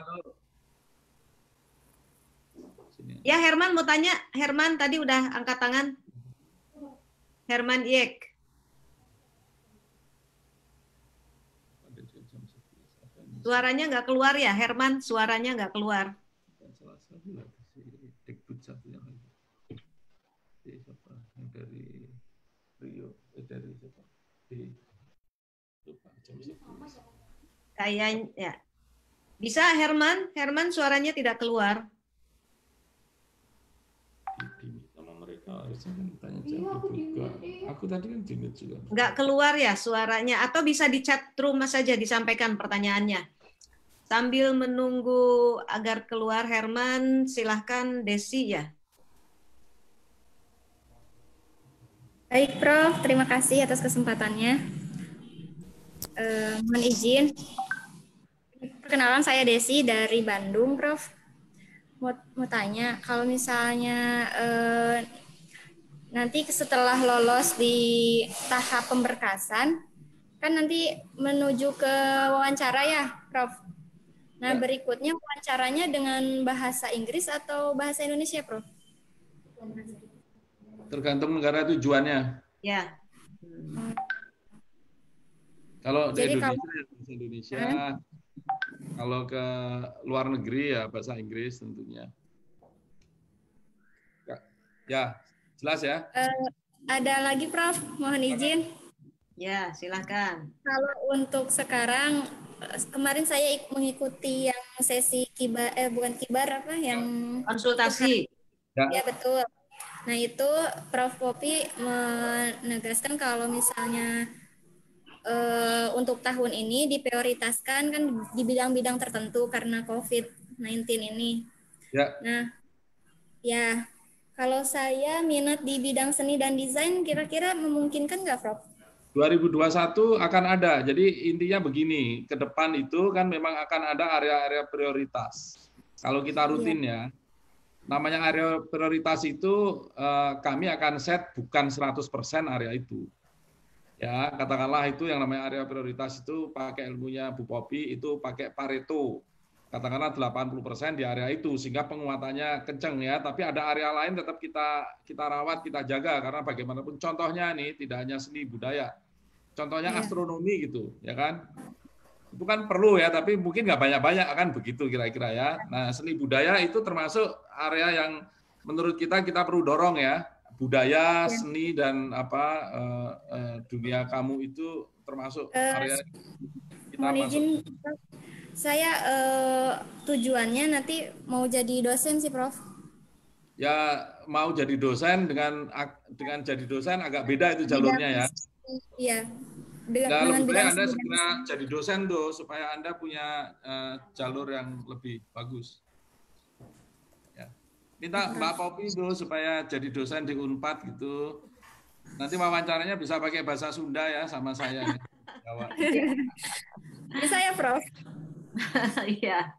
Ya Herman mau tanya. Herman tadi udah angkat tangan. Herman Yek. Suaranya nggak keluar ya, Herman? Suaranya nggak keluar. Kayaknya ya. Bisa Herman? Herman suaranya tidak keluar. Aku tadi kan juga. Nggak keluar ya suaranya, atau bisa di chat room saja disampaikan pertanyaannya. Sambil menunggu agar keluar Herman, silahkan Desi ya. Baik Prof, terima kasih atas kesempatannya. Mohon izin. Perkenalan, saya Desi dari Bandung, Prof. Mau tanya, kalau misalnya nanti setelah lolos di tahap pemberkasan, kan nanti menuju ke wawancara ya, Prof. Nah, berikutnya wawancaranya dengan bahasa Inggris atau bahasa Indonesia, Prof? Tergantung negara tujuannya. Ya. Kalau di Indonesia, bahasa Indonesia. Kalau ke luar negeri ya bahasa Inggris tentunya. Ya, jelas ya. Ada lagi, Prof. Mohon izin. Ya, silakan. Kalau untuk sekarang, kemarin saya mengikuti yang sesi kibar, bukan kibar apa, yang konsultasi. Ya betul. Nah itu Prof. Popi menegaskan kalau misalnya untuk tahun ini diprioritaskan kan di bidang-bidang tertentu karena COVID-19 ini. Ya. Nah, ya kalau saya minat di bidang seni dan desain, kira-kira memungkinkan nggak, Prof? 2021 akan ada. Jadi intinya begini, ke depan itu kan memang akan ada area-area prioritas. Kalau kita rutin ya, namanya area prioritas itu kami akan set bukan 100% area itu. Ya, katakanlah itu yang namanya area prioritas itu pakai ilmunya Bu Popi, itu pakai Pareto. Katakanlah 80% di area itu, sehingga penguatannya kenceng ya. Tapi ada area lain tetap kita rawat, kita jaga, karena bagaimanapun contohnya nih, tidak hanya seni budaya. Contohnya astronomi gitu, ya kan? Itu kan perlu ya, tapi mungkin nggak banyak-banyak kan begitu kira-kira ya. Nah, seni budaya itu termasuk area yang menurut kita perlu dorong ya. Budaya, seni dan dunia kamu itu termasuk area kita masuk. Saya tujuannya nanti mau jadi dosen sih, Prof. Ya, mau jadi dosen dengan jadi dosen agak beda itu jalurnya ya. Iya. Lebih baik Anda segera jadi dosen tuh supaya Anda punya jalur yang lebih bagus. Minta Mbak Popi itu supaya jadi dosen di Unpad gitu. Nanti wawancaranya bisa pakai bahasa Sunda ya sama saya. Bisa ya, Prof? Iya.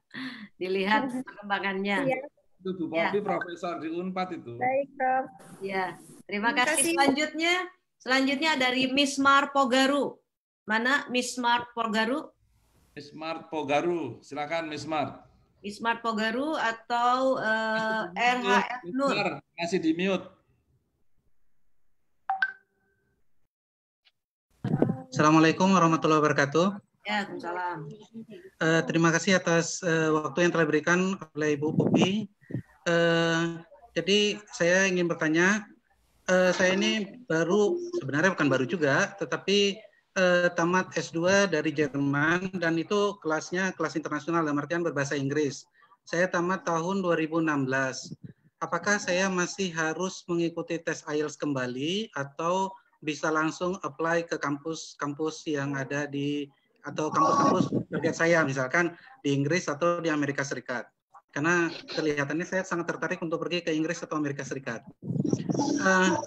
Dilihat perkembangannya. Itu Bu Popi profesor di Unpad itu. Baik, Prof. Ya, terima kasih. Selanjutnya dari Miss Mar Pogaru. Mana Miss Mar Pogaru? Miss Mart Pogaru, silakan Miss Mart. Miss Mart Pogaru atau RHF Nur. Masih di mute. Assalamualaikum warahmatullahi wabarakatuh. Ya, Waalaikumsalam. Terima kasih atas waktu yang telah diberikan oleh Ibu Popi. Jadi saya ingin bertanya, saya ini sebenarnya bukan baru juga, tetapi tamat S2 dari Jerman dan itu kelasnya kelas internasional dalam artian berbahasa Inggris. Saya tamat tahun 2016. Apakah saya masih harus mengikuti tes IELTS kembali atau bisa langsung apply ke kampus-kampus yang ada atau kampus-kampus target saya misalkan di Inggris atau di Amerika Serikat? Karena kelihatannya saya sangat tertarik untuk pergi ke Inggris atau Amerika Serikat.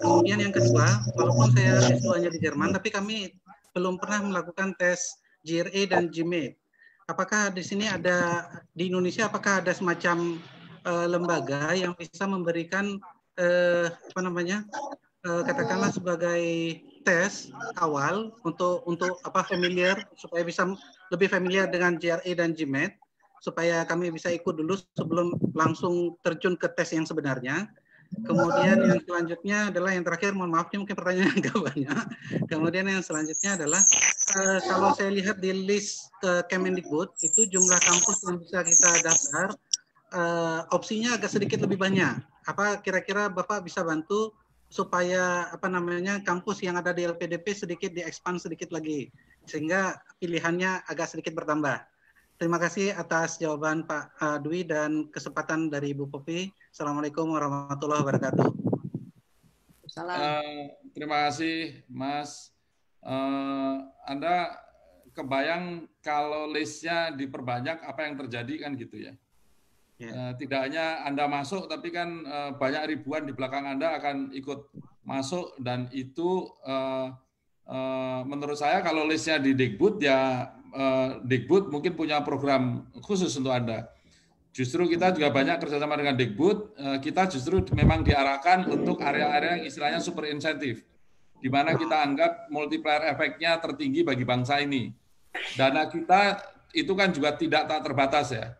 Kemudian yang kedua, walaupun saya S2-nya di Jerman, tapi kami belum pernah melakukan tes GRE dan GMAT. Apakah di sini di Indonesia apakah ada semacam lembaga yang bisa memberikan katakanlah sebagai tes awal untuk familiar supaya bisa lebih familiar dengan GRE dan GMAT supaya kami bisa ikut dulu sebelum langsung terjun ke tes yang sebenarnya. Kemudian yang selanjutnya adalah yang terakhir, mohon maaf ini mungkin pertanyaan agak banyak. Kemudian yang selanjutnya adalah kalau saya lihat di list Kemendikbud itu jumlah kampus yang bisa kita daftar opsinya agak sedikit lebih banyak. Apa kira-kira Bapak bisa bantu supaya kampus yang ada di LPDP sedikit diekspand sedikit lagi sehingga pilihannya agak sedikit bertambah. Terima kasih atas jawaban Pak Dwi dan kesempatan dari Ibu Popi. Assalamualaikum warahmatullahi wabarakatuh. Terima kasih Mas. Anda kebayang kalau listnya diperbanyak apa yang terjadi kan gitu ya. Tidak hanya Anda masuk, tapi kan banyak ribuan di belakang Anda akan ikut masuk dan itu menurut saya kalau listnya di Dikbud ya Dikbud mungkin punya program khusus untuk Anda. Justru kita juga banyak kerjasama dengan Dikbud, kita justru memang diarahkan untuk area-area yang istilahnya super insentif, di mana kita anggap multiplier efeknya tertinggi bagi bangsa ini. Dana kita itu kan juga tidak tak terbatas ya.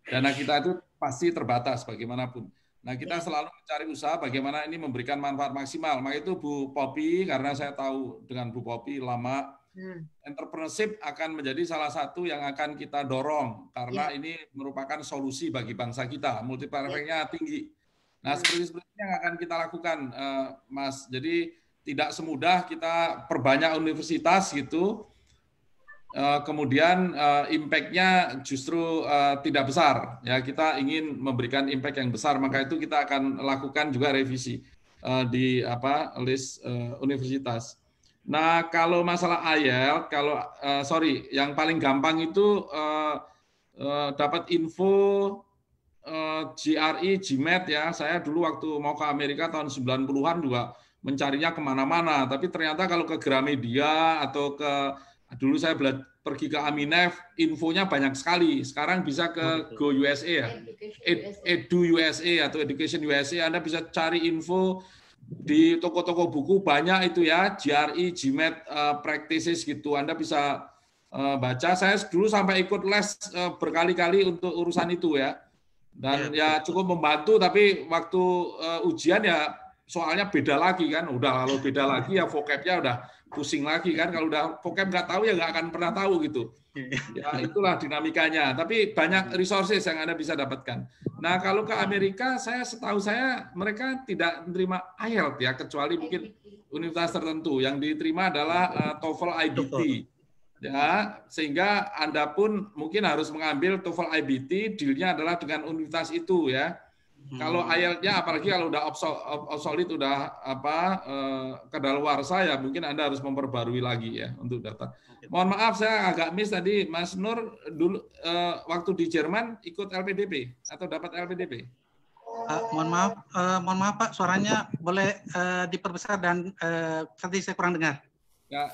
Dana kita itu pasti terbatas bagaimanapun. Nah, kita selalu mencari usaha bagaimana ini memberikan manfaat maksimal. Maka itu Bu Popi, karena saya tahu dengan Bu Popi lama, entrepreneurship akan menjadi salah satu yang akan kita dorong karena ini merupakan solusi bagi bangsa kita. Multiplier efeknya tinggi. Nah, seperti ini yang akan kita lakukan, Mas. Jadi tidak semudah kita perbanyak universitas gitu. Kemudian impact-nya justru tidak besar. Ya, kita ingin memberikan impact yang besar, maka itu kita akan lakukan juga revisi di list universitas. Nah, kalau masalah IELTS, yang paling gampang itu dapat info GRE, GMAT ya. Saya dulu waktu mau ke Amerika tahun 90-an juga mencarinya kemana-mana. Tapi ternyata kalau ke Gramedia atau dulu saya pergi ke Aminef, infonya banyak sekali. Sekarang bisa ke Go USA ya, Edu USA atau Education USA. Anda bisa cari info di toko-toko buku banyak itu ya, GRE, GMAT practices gitu. Anda bisa baca. Saya dulu sampai ikut les berkali-kali untuk urusan itu ya. Dan ya cukup membantu, tapi waktu ujian ya soalnya beda lagi kan. Udah kalau beda lagi ya vocabnya udah pusing lagi kan. Kalau udah vocab nggak tahu ya nggak akan pernah tahu gitu. Ya itulah dinamikanya. Tapi banyak resources yang Anda bisa dapatkan. Nah kalau ke Amerika, setahu saya mereka tidak menerima IELTS ya, kecuali mungkin universitas tertentu. Yang diterima adalah TOEFL IBT. Ya, sehingga Anda pun mungkin harus mengambil TOEFL IBT, dealnya adalah dengan universitas itu ya. Kalau IELTS-nya apalagi kalau udah obsolete, udah kadaluarsa ya, mungkin Anda harus memperbarui lagi ya untuk data. Mohon maaf saya agak miss tadi, Mas Nur dulu waktu di Jerman ikut LPDP atau dapat LPDP? Mohon maaf Pak, suaranya boleh diperbesar dan tadi saya kurang dengar. Ya,